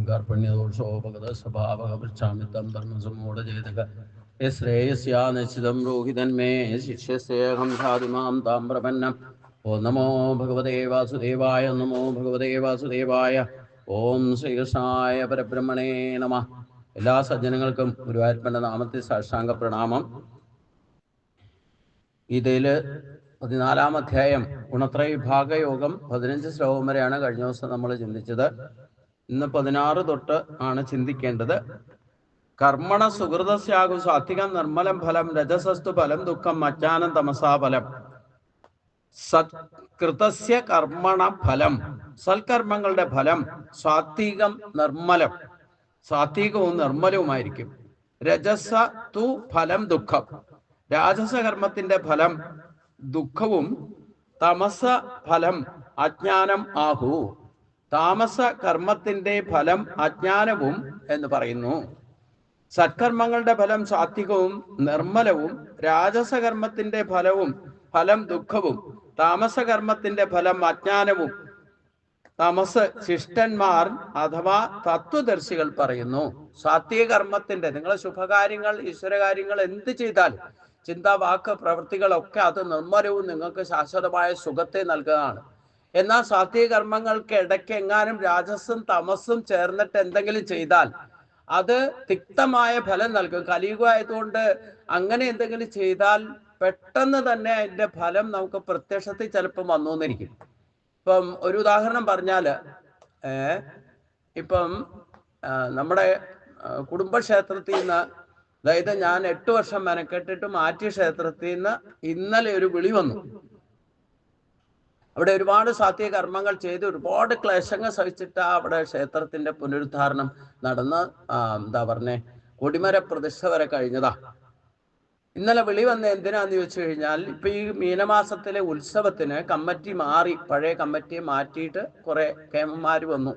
कार्पण्यदोषोपगतस्वभावः ധർമ്മസമ്മൂഢചേതക ശ്രേയസ്യാ നിശ്ചിതം രോഹിതന്മേ ശിഷ്യസ്യേഹം സാധുമാം താം പ്രപന്നം. ഓം നമോ ഭഗവതേ വാസുദേവായ. നമോ ഭഗവതേ വാസുദേവായ. ഓം ശ്രീകൃഷ്ണായ പരബ്രഹ്മണേ നമഃ. എല്ലാ സജ്ജനങ്ങൾക്കും ഗുരുവായൂരപ്പൻ്റെ നാമത്തിൽ സാഷ്ടാംഗ പ്രണാമം. ഗീതയില് 14-ാം അധ്യായം ഗുണത്രയ വിഭാഗയോഗം 15 ശ്ലോകം വരെയാണ് കഴിഞ്ഞ ദിവസം നമ്മൾ ചിന്തിച്ചത്. ഇന്ന് 16 തൊട്ട് ആണ് ചിന്തിക്കേണ്ടത്. കർമ്മണ സുഹൃതസ്യാകും സാത്വികം നിർമ്മലം ഫലം രജസസ്തു ഫലം ദുഃഖം അജ്ഞാനം തമസാ ഫലം. സത്കൃതസ്യ കർമ്മണ ഫലം, സൽക്കർമ്മങ്ങളുടെ ഫലം സാത്വികം നിർമ്മലം, സാത്വികവും നിർമ്മലവുമായിരിക്കും. രജസ തു ഫലം ദുഃഖം, രാജസകർമ്മത്തിന്റെ ഫലം ദുഃഖവും. തമസ ഫലം അജ്ഞാനം ആഹു, താമസ കർമ്മത്തിന്റെ ഫലം അജ്ഞാനവും എന്ന് പറയുന്നു. സത്കർമ്മങ്ങളുടെ ഫലം സാത്വികവും നിർമ്മലവും, രാജസകർമ്മത്തിന്റെ ഫലം ദുഃഖവും, താമസകർമ്മത്തിന്റെ ഫലം അജ്ഞാനവും. തമസ് ശിഷ്ടന്മാർ അഥവാ തത്വദർശികൾ പറയുന്നു. സാത്വിക കർമ്മത്തിന്റെ, നിങ്ങൾ ശുഭകാര്യങ്ങൾ ഈശ്വരകാര്യങ്ങൾ എന്ത് ചെയ്താലും ചിന്ത വാക്ക് പ്രവൃത്തികളൊക്കെ അത് നിർമ്മലവും നിങ്ങൾക്ക് ശാശ്വതമായ സുഖത്തെ നൽകുന്നതാണ്. എന്നാൽ സാത്വിക കർമ്മങ്ങൾക്ക് ഇടയ്ക്ക് എങ്ങാനും രാജസും തമസും ചേർന്നിട്ട് എന്തെങ്കിലും ചെയ്താൽ അത് തിക്തമായ ഫലം നൽകും. കലിയുഗമായതുകൊണ്ട് അങ്ങനെ എന്തെങ്കിലും ചെയ്താൽ പെട്ടെന്ന് തന്നെ അതിന്റെ ഫലം നമുക്ക് പ്രത്യക്ഷത്തിൽ ചിലപ്പം വന്നു എന്നിരിക്കും. ഇപ്പം ഒരു ഉദാഹരണം പറഞ്ഞാല്, ഇപ്പം നമ്മുടെ കുടുംബക്ഷേത്രത്തിൽ നിന്ന്, അതായത് ഞാൻ 8 വർഷം മെനക്കെട്ടിട്ട് മാറ്റിയ ക്ഷേത്രത്തിൽ നിന്ന് ഇന്നലെ ഒരു വിളി വന്നു. അവിടെ ഒരുപാട് സാത്വിക കർമ്മങ്ങൾ ചെയ്ത് ഒരുപാട് ക്ലേശങ്ങൾ സഹിച്ചിട്ട് അവിടെ ക്ഷേത്രത്തിന്റെ പുനരുദ്ധാരണം നടന്ന് കൊടിമര പ്രതിഷ്ഠ വരെ കഴിഞ്ഞതാ. ഇന്നലെ വിളി വന്ന എന്തിനാന്ന് ചോദിച്ചു കഴിഞ്ഞാൽ, ഇപ്പൊ ഈ മീനമാസത്തിലെ ഉത്സവത്തിന് കമ്മിറ്റി മാറി, പഴയ കമ്മിറ്റിയെ മാറ്റിയിട്ട് കുറെ കേമന്മാര് വന്നു.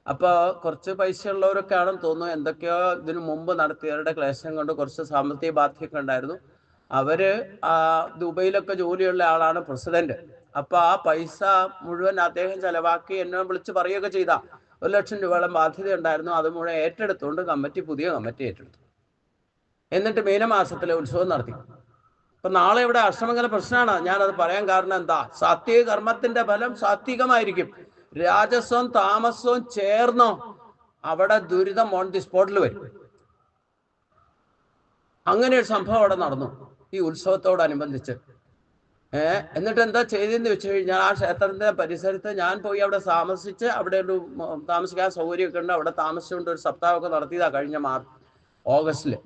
അപ്പൊ കുറച്ച് പൈസ ഉള്ളവരൊക്കെ ആണെന്ന് തോന്നുന്നു. എന്തൊക്കെയോ ഇതിനു മുമ്പ് നടത്തിയവരുടെ ക്ലേശം കൊണ്ട് കുറച്ച് സാമ്പത്തിക ബാധ്യത ഉണ്ടായിരുന്നു. അവര് ദുബൈയിലൊക്കെ ജോലിയുള്ള ആളാണ് പ്രസിഡന്റ്. അപ്പൊ ആ പൈസ മുഴുവൻ അദ്ദേഹം ചെലവാക്കി എന്നെ വിളിച്ച് പറയുകയൊക്കെ ചെയ്ത 1 ലക്ഷം രൂപയോളം ബാധ്യത ഉണ്ടായിരുന്നു. അത് മുഴുവൻ ഏറ്റെടുത്തുകൊണ്ട് പുതിയ കമ്മിറ്റി ഏറ്റെടുത്തു. എന്നിട്ട് മീനമാസത്തിലെ ഉത്സവം നടത്തി. അപ്പൊ നാളെ ഇവിടെ അഷ്ടമംഗല പ്രശ്നമാണ്. ഞാനത് പറയാൻ കാരണം എന്താ, സാത്വിക കർമ്മത്തിന്റെ ഫലം സാത്വികമായിരിക്കും. രാജസവും താമസവും ചേർന്നോ അവിടെ ദുരിതം ഓൺ ദി സ്പോട്ടിൽ വരും. അങ്ങനെ ഒരു സംഭവം അവിടെ നടന്നു ഈ ഉത്സവത്തോടനുബന്ധിച്ച്. എന്നിട്ട് എന്താ ചെയ്തെന്ന് വെച്ച് കഴിഞ്ഞാൽ, ആ ക്ഷേത്രത്തിന്റെ പരിസരത്ത് ഞാൻ പോയി അവിടെ താമസിച്ച്, അവിടെ ഒരു താമസിക്കാൻ സൗകര്യമൊക്കെ ഉണ്ട്. അവിടെ താമസിച്ചുകൊണ്ട് ഒരു സപ്താഹമൊക്കെ നടത്തിയതാ കഴിഞ്ഞ ഓഗസ്റ്റില്.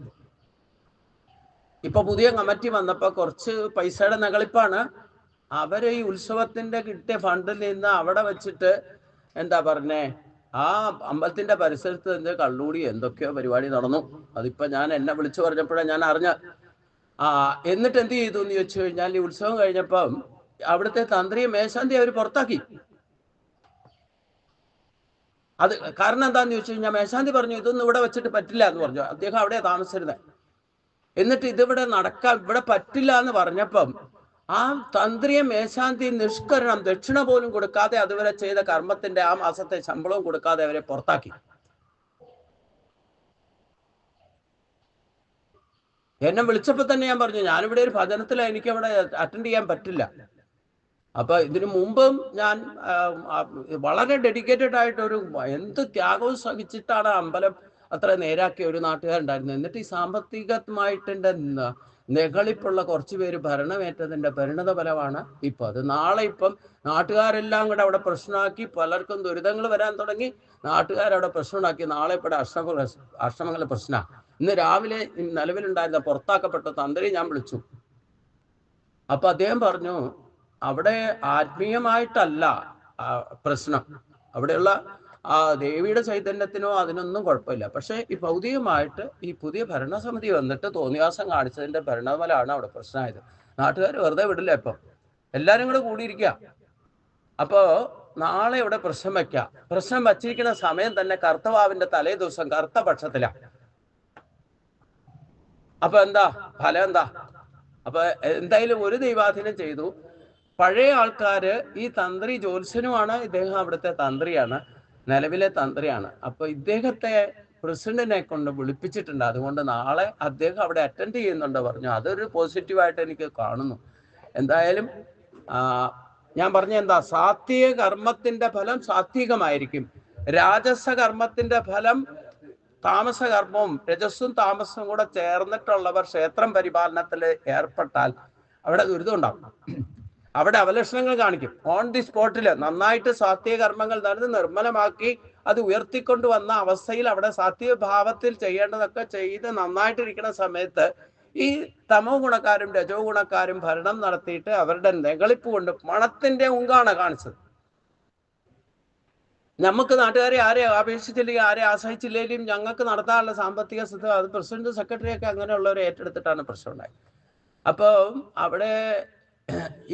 ഇപ്പൊ പുതിയ കമ്മിറ്റി വന്നപ്പോ കുറച്ച് പൈസയുടെ നകളിപ്പാണ്. അവര് ഈ ഉത്സവത്തിന്റെ കിട്ടിയ ഫണ്ടിൽ നിന്ന് അവിടെ വെച്ചിട്ട് ആ അമ്പലത്തിന്റെ പരിസരത്ത് കള്ളൂടി എന്തൊക്കെയോ പരിപാടി നടന്നു. അതിപ്പോ എന്നെ വിളിച്ചു പറഞ്ഞപ്പോഴാണ് ഞാൻ അറിഞ്ഞ. എന്നിട്ട് എന്ത് ചെയ്തു എന്ന് ചോദിച്ചു കഴിഞ്ഞാൽ, ഈ ഉത്സവം കഴിഞ്ഞപ്പം അവിടുത്തെ തന്ത്രിയെ മേശാന്തി അവർ പുറത്താക്കി. അത് കാരണം എന്താന്ന് ചോദിച്ചു കഴിഞ്ഞാൽ, മേശാന്തി പറഞ്ഞു ഇതൊന്നും ഇവിടെ വെച്ചിട്ട് പറ്റില്ല എന്ന് പറഞ്ഞു. അദ്ദേഹം അവിടെ താമസിച്ചിരുന്നത്. എന്നിട്ട് ഇതിവിടെ ഇവിടെ പറ്റില്ല എന്ന് പറഞ്ഞപ്പം ആ തന്ത്രിയെ മേശാന്തി നിഷ്കരണം, ദക്ഷിണ പോലും കൊടുക്കാതെ അതുവരെ ചെയ്ത കർമ്മത്തിന്റെ ആ മാസത്തെ ശമ്പളവും കൊടുക്കാതെ അവരെ പുറത്താക്കി. എന്നെ വിളിച്ചപ്പോ തന്നെ ഞാൻ പറഞ്ഞു, ഞാനിവിടെ ഒരു ഭജനത്തില, എനിക്ക് അവിടെ അറ്റൻഡ് ചെയ്യാൻ പറ്റില്ല. അപ്പൊ ഇതിനു മുമ്പും ഞാൻ വളരെ ഡെഡിക്കേറ്റഡ് ആയിട്ട് എന്ത് ത്യാഗവും സഹിച്ചിട്ടാണ് അമ്പലം അത്ര നേരാക്കിയ ഒരു നാട്ടുകാരുണ്ടായിരുന്നു. എന്നിട്ട് ഈ സാമ്പത്തികമായിട്ടെന്റെ നെകളിപ്പുള്ള കുറച്ചു പേര് ഭരണമേറ്റതിന്റെ പരിണത ഫലമാണ് ഇപ്പൊ അത്. നാളെ ഇപ്പം നാട്ടുകാരെല്ലാം കൂടെ അവിടെ പ്രശ്നമാക്കി, പലർക്കും ദുരിതങ്ങൾ വരാൻ തുടങ്ങി. നാട്ടുകാരവിടെ പ്രശ്നമുണ്ടാക്കി. നാളെ ഇവിടെ അഷ്ടമംഗല പ്രശ്ന. ഇന്ന് രാവിലെ നിലവിലുണ്ടായിരുന്ന പുറത്താക്കപ്പെട്ട തന്ത്രി ഞാൻ വിളിച്ചു. അപ്പൊ അദ്ദേഹം പറഞ്ഞു, അവിടെ ആത്മീയമായിട്ടല്ല പ്രശ്നം, അവിടെയുള്ള ദേവിയുടെ ചൈതന്യത്തിനോ അതിനൊന്നും കുഴപ്പമില്ല. പക്ഷെ ഈ ഭൗതികമായിട്ട് ഈ പുതിയ ഭരണസമിതി വന്നിട്ട് തോന്നിവാസം കാണിച്ചതിന്റെ പരിണാമമാണ് അവിടെ പ്രശ്നമായത്. നാട്ടുകാർ വെറുതെ വിടില്ല. ഇപ്പം എല്ലാരും കൂടെ കൂടിയിരിക്കുക. അപ്പോ നാളെ ഇവിടെ പ്രശ്നം വയ്ക്കാം. പ്രശ്നം വച്ചിരിക്കുന്ന സമയം തന്നെ കർത്തവാവിന്റെ തലേ ദിവസം കറുത്ത പക്ഷത്തിലാണ്. അപ്പൊ എന്താ ഫലം എന്താ? അപ്പൊ എന്തായാലും ഒരു ദൈവാധീനം ചെയ്തു. പഴയ ആൾക്കാര്, ഈ തന്ത്രി ജ്യോത്സ്യനുമാണ്, ഇദ്ദേഹം അവിടുത്തെ തന്ത്രിയാണ്. നിലവിലെ തന്ത്രിയാണ്. അപ്പൊ ഇദ്ദേഹത്തെ പ്രസിഡന്റിനെ കൊണ്ട് വിളിപ്പിച്ചിട്ടുണ്ട്. അതുകൊണ്ട് നാളെ അദ്ദേഹം അവിടെ അറ്റൻഡ് ചെയ്യുന്നുണ്ട് പറഞ്ഞു. അതൊരു പോസിറ്റീവായിട്ട് എനിക്ക് കാണുന്നു. എന്തായാലും ഞാൻ പറഞ്ഞ എന്താ, സാത്വിക കർമ്മത്തിന്റെ ഫലം സാത്വികമായിരിക്കും. രാജസ കർമ്മത്തിന്റെ ഫലം താമസകർമ്മവും, രജസ്സും താമസവും കൂടെ ചേർന്നിട്ടുള്ളവർ ക്ഷേത്രം പരിപാലനത്തിൽ ഏർപ്പെട്ടാൽ അവിടെ ദുരിതം ഉണ്ടാകും. അവിടെ അവലക്ഷണങ്ങൾ കാണിക്കും. ഓൺ ദി സ്പോട്ടിൽ നന്നായിട്ട് സാത്വിക കർമ്മങ്ങൾ നടന്ന് നിർമ്മലമാക്കി അത് ഉയർത്തിക്കൊണ്ടുവന്ന അവസ്ഥയിൽ അവിടെ സാത്വിക ഭാവത്തിൽ ചെയ്യേണ്ടതൊക്കെ ചെയ്ത് നന്നായിട്ടിരിക്കുന്ന സമയത്ത് ഈ തമോ ഗുണക്കാരും രജോ ഗുണക്കാരും ഭരണം നടത്തിയിട്ട് അവരുടെ നെകളിപ്പ് കൊണ്ട് പണത്തിന്റെ ഉങ്കാണ് കാണിച്ചത്. നമുക്ക് നാട്ടുകാരെ ആരെ അപേക്ഷിച്ചില്ലെങ്കിൽ ആരെ ആശ്രയിച്ചില്ലെങ്കിലും ഞങ്ങൾക്ക് നടത്താനുള്ള സാമ്പത്തിക സ്ഥിതി അത് പ്രസിഡന്റ് സെക്രട്ടറിയൊക്കെ അങ്ങനെയുള്ളവരെ ഏറ്റെടുത്തിട്ടാണ് പ്രശ്നം ഉണ്ടായത്. അപ്പോൾ അവിടെ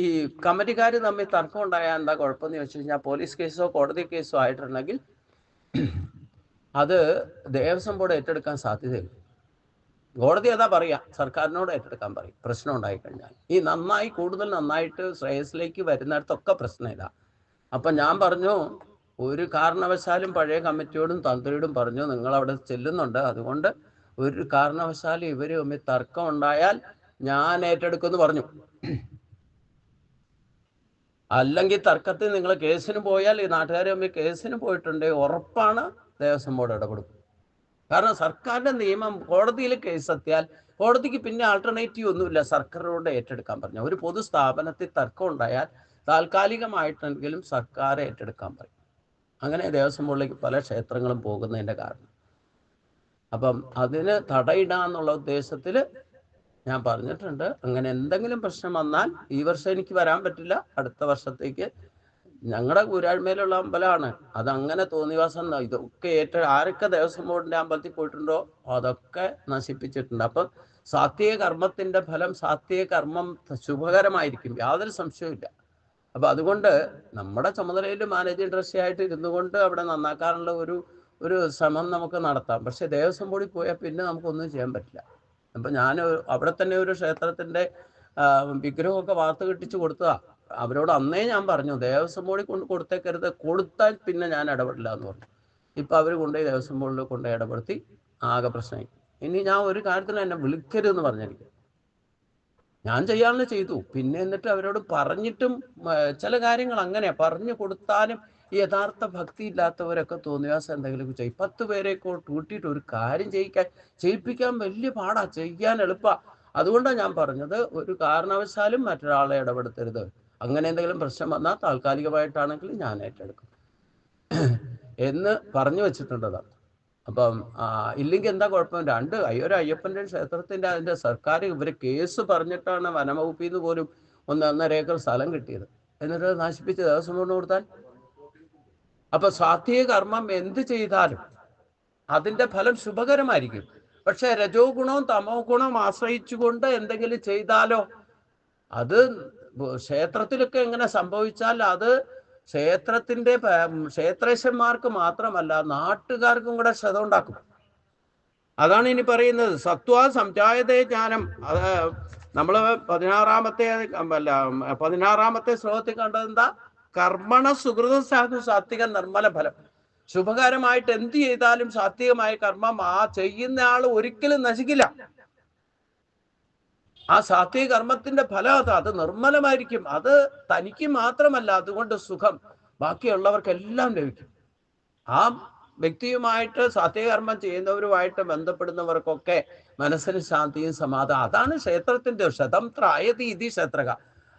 ഈ കമ്മിറ്റിക്കാർ തമ്മിൽ തർക്കം ഉണ്ടായാൽ എന്താ കുഴപ്പമെന്ന് ചോദിച്ചു കഴിഞ്ഞാൽ, പോലീസ് കേസോ കോടതി കേസോ ആയിട്ടുണ്ടെങ്കിൽ അത് ദേവസ്വം ബോർഡ് ഏറ്റെടുക്കാൻ സാധ്യതയില്ല. കോടതി അതാ പറയാ, സർക്കാരിനോട് ഏറ്റെടുക്കാൻ പറയും പ്രശ്നം ഉണ്ടായിക്കഴിഞ്ഞാൽ. ഈ കൂടുതൽ നന്നായിട്ട് ശ്രേയസിലേക്ക് വരുന്നിടത്തൊക്കെ പ്രശ്നം ഇതാ. അപ്പൊ ഞാൻ പറഞ്ഞു, ഒരു കാരണവശാലും പഴയ കമ്മിറ്റിയോടും തന്ത്രിയോടും പറഞ്ഞു, നിങ്ങൾ അവിടെ ചെല്ലുന്നുണ്ട്, അതുകൊണ്ട് ഒരു കാരണവശാലും ഇവർ തമ്മിൽ തർക്കം ഉണ്ടായാൽ ഞാൻ ഏറ്റെടുക്കുമെന്ന് പറഞ്ഞു. അല്ലെങ്കിൽ തർക്കത്തിൽ നിങ്ങൾ കേസിന് പോയാൽ, ഈ നാട്ടുകാർ തമ്മിൽ കേസിന് പോയിട്ടുണ്ടെങ്കിൽ ഉറപ്പാണ് ദേവസ്വം ബോർഡ് ഇടപെടും. കാരണം സർക്കാരിന്റെ നിയമം, കോടതിയിൽ കേസ് എത്തിയാൽ കോടതിക്ക് പിന്നെ ആൾട്ടർനേറ്റീവ് ഒന്നുമില്ല, സർക്കാരിനോട് ഏറ്റെടുക്കാൻ പറഞ്ഞു. ഒരു പൊതു സ്ഥാപനത്തിൽ തർക്കം ഉണ്ടായാൽ താൽക്കാലികമായിട്ടെങ്കിലും സർക്കാർ ഏറ്റെടുക്കാൻ പറയും. അങ്ങനെ ദേവസ്വം ബോർഡിലേക്ക് പല ക്ഷേത്രങ്ങളും പോകുന്നതിൻ്റെ കാരണം. അപ്പം അതിന് തടയിടാന്നുള്ള ഉദ്ദേശത്തിൽ ഞാൻ പറഞ്ഞിട്ടുണ്ട്. അങ്ങനെ എന്തെങ്കിലും പ്രശ്നം വന്നാൽ, ഈ വർഷം എനിക്ക് വരാൻ പറ്റില്ല, അടുത്ത വർഷത്തേക്ക് ഞങ്ങളുടെ കൂരാഴ്മയിലുള്ള അമ്പലമാണ്, അതങ്ങനെ തോന്നിവാസം ഇതൊക്കെ ആരൊക്കെ ദേവസ്വം ബോർഡിന്റെ അമ്പലത്തിൽ പോയിട്ടുണ്ടോ അതൊക്കെ നശിപ്പിച്ചിട്ടുണ്ട്. അപ്പം സാത്വിക കർമ്മത്തിന്റെ ഫലം, സാത്വിക കർമ്മം ശുഭകരമായിരിക്കും, യാതൊരു സംശയവുമില്ല. അപ്പൊ അതുകൊണ്ട് നമ്മുടെ ചുമതലയിൽ മാനേജിംഗ് ട്രസ്റ്റി ആയിട്ട് ഇരുന്നു കൊണ്ട് അവിടെ നന്നാക്കാനുള്ള ഒരു ശ്രമം നമുക്ക് നടത്താം. പക്ഷെ ദേവസ്വം ബോർഡിൽ പോയാൽ പിന്നെ നമുക്കൊന്നും ചെയ്യാൻ പറ്റില്ല. അപ്പൊ ഞാൻ അവിടെ തന്നെ ഒരു ക്ഷേത്രത്തിന്റെ വിഗ്രഹമൊക്കെ വാർത്ത കെട്ടിച്ച് കൊടുത്തതാ. അവരോട് അന്നേ ഞാൻ പറഞ്ഞു, ദേവസ്വം ബോർഡിൽ കൊണ്ട് കൊടുത്തേക്കരുത്, കൊടുത്താൽ പിന്നെ ഞാൻ ഇടപെടില്ല എന്ന് പറഞ്ഞു. ഇപ്പൊ അവർ കൊണ്ടുപോയി ദേവസ്വം ബോർഡിൽ കൊണ്ടുപോയി ഇടപെടുത്തി, ആകെ പ്രശ്നമായി. ഇനി ഞാൻ ഒരു കാര്യത്തിന് എന്നെ വിളിക്കരുതെന്ന് പറഞ്ഞിരിക്കും. ഞാൻ ചെയ്യാനുള്ള ചെയ്തു. പിന്നെ എന്നിട്ട് അവരോട് പറഞ്ഞിട്ടും ചില കാര്യങ്ങൾ അങ്ങനെ പറഞ്ഞു കൊടുത്താലും യഥാർത്ഥ ഭക്തി ഇല്ലാത്തവരൊക്കെ തോന്നിയാസം എന്തെങ്കിലും ചെയ്യും. 10 പേരെ കൂട്ടിയിട്ട് ഒരു കാര്യം ചെയ്യിപ്പിക്കാൻ വലിയ പാടാ, ചെയ്യാൻ എളുപ്പ. അതുകൊണ്ടാണ് ഞാൻ പറഞ്ഞത്, ഒരു കാരണവശാലും മറ്റൊരാളെ ഇടപെടുത്തരുത്. അങ്ങനെ എന്തെങ്കിലും പ്രശ്നം വന്നാൽ താൽക്കാലികമായിട്ടാണെങ്കിൽ ഞാൻ ഏറ്റെടുക്കും എന്ന് പറഞ്ഞു വെച്ചിട്ടുണ്ടതാണ്. അപ്പം ഇല്ലെങ്കിൽ എന്താ കുഴപ്പം? ഒരു അയ്യപ്പൻ്റെ ക്ഷേത്രത്തിന്റെ അതിന്റെ സർക്കാർ ഇവര് കേസ് പറഞ്ഞിട്ടാണ് വനംവകുപ്പിൽ നിന്ന് പോലും 1.5 ഏക്കർ സ്ഥലം കിട്ടിയത്. എന്നിട്ട് നശിപ്പിച്ച് ദേവസ്വം ബോർഡിന് കൊടുത്താൽ. അപ്പൊ സാത്വിക കർമ്മം എന്ത് ചെയ്താലും അതിന്റെ ഫലം ശുഭകരമായിരിക്കും. പക്ഷെ രജോ ഗുണവും തമോ ഗുണവും ആശ്രയിച്ചുകൊണ്ട് എന്തെങ്കിലും ചെയ്താലോ, അത് ക്ഷേത്രത്തിലൊക്കെ എങ്ങനെ സംഭവിച്ചാൽ അത് ക്ഷേത്രേശന്മാർക്ക് മാത്രമല്ല നാട്ടുകാർക്കും കൂടെ ക്ഷതം ഉണ്ടാക്കും. അതാണ് ഇനി പറയുന്നത്. സത്വാ സംജായതേ ജ്ഞാനം. അത് നമ്മൾ 16-ാമത്തെ ശ്ലോകത്തിൽ കണ്ടത് എന്താ? കർമ്മണ സുഹൃത സാധു സാത്വിക നിർമ്മല ഫലം. ശുഭകരമായിട്ട് എന്ത് ചെയ്താലും സാത്വികമായ കർമ്മം ആ ചെയ്യുന്ന ആൾ ഒരിക്കലും നശിക്കില്ല. ആ സാത്വിക കർമ്മത്തിന്റെ ഫലം അത് നിർമ്മലമായിരിക്കും. അത് തനിക്ക് മാത്രമല്ല, അതുകൊണ്ട് സുഖം ബാക്കിയുള്ളവർക്കെല്ലാം ലഭിക്കും. ആ വ്യക്തിയുമായിട്ട് സാത്വിക കർമ്മം ചെയ്യുന്നവരുമായിട്ട് ബന്ധപ്പെടുന്നവർക്കൊക്കെ മനസ്സിന് ശാന്തിയും സമാധാനം. അതാണ് ക്ഷേത്രത്തിന്റെ ക്ഷതം ത്രായതി ഇതി ക്ഷേത്രക.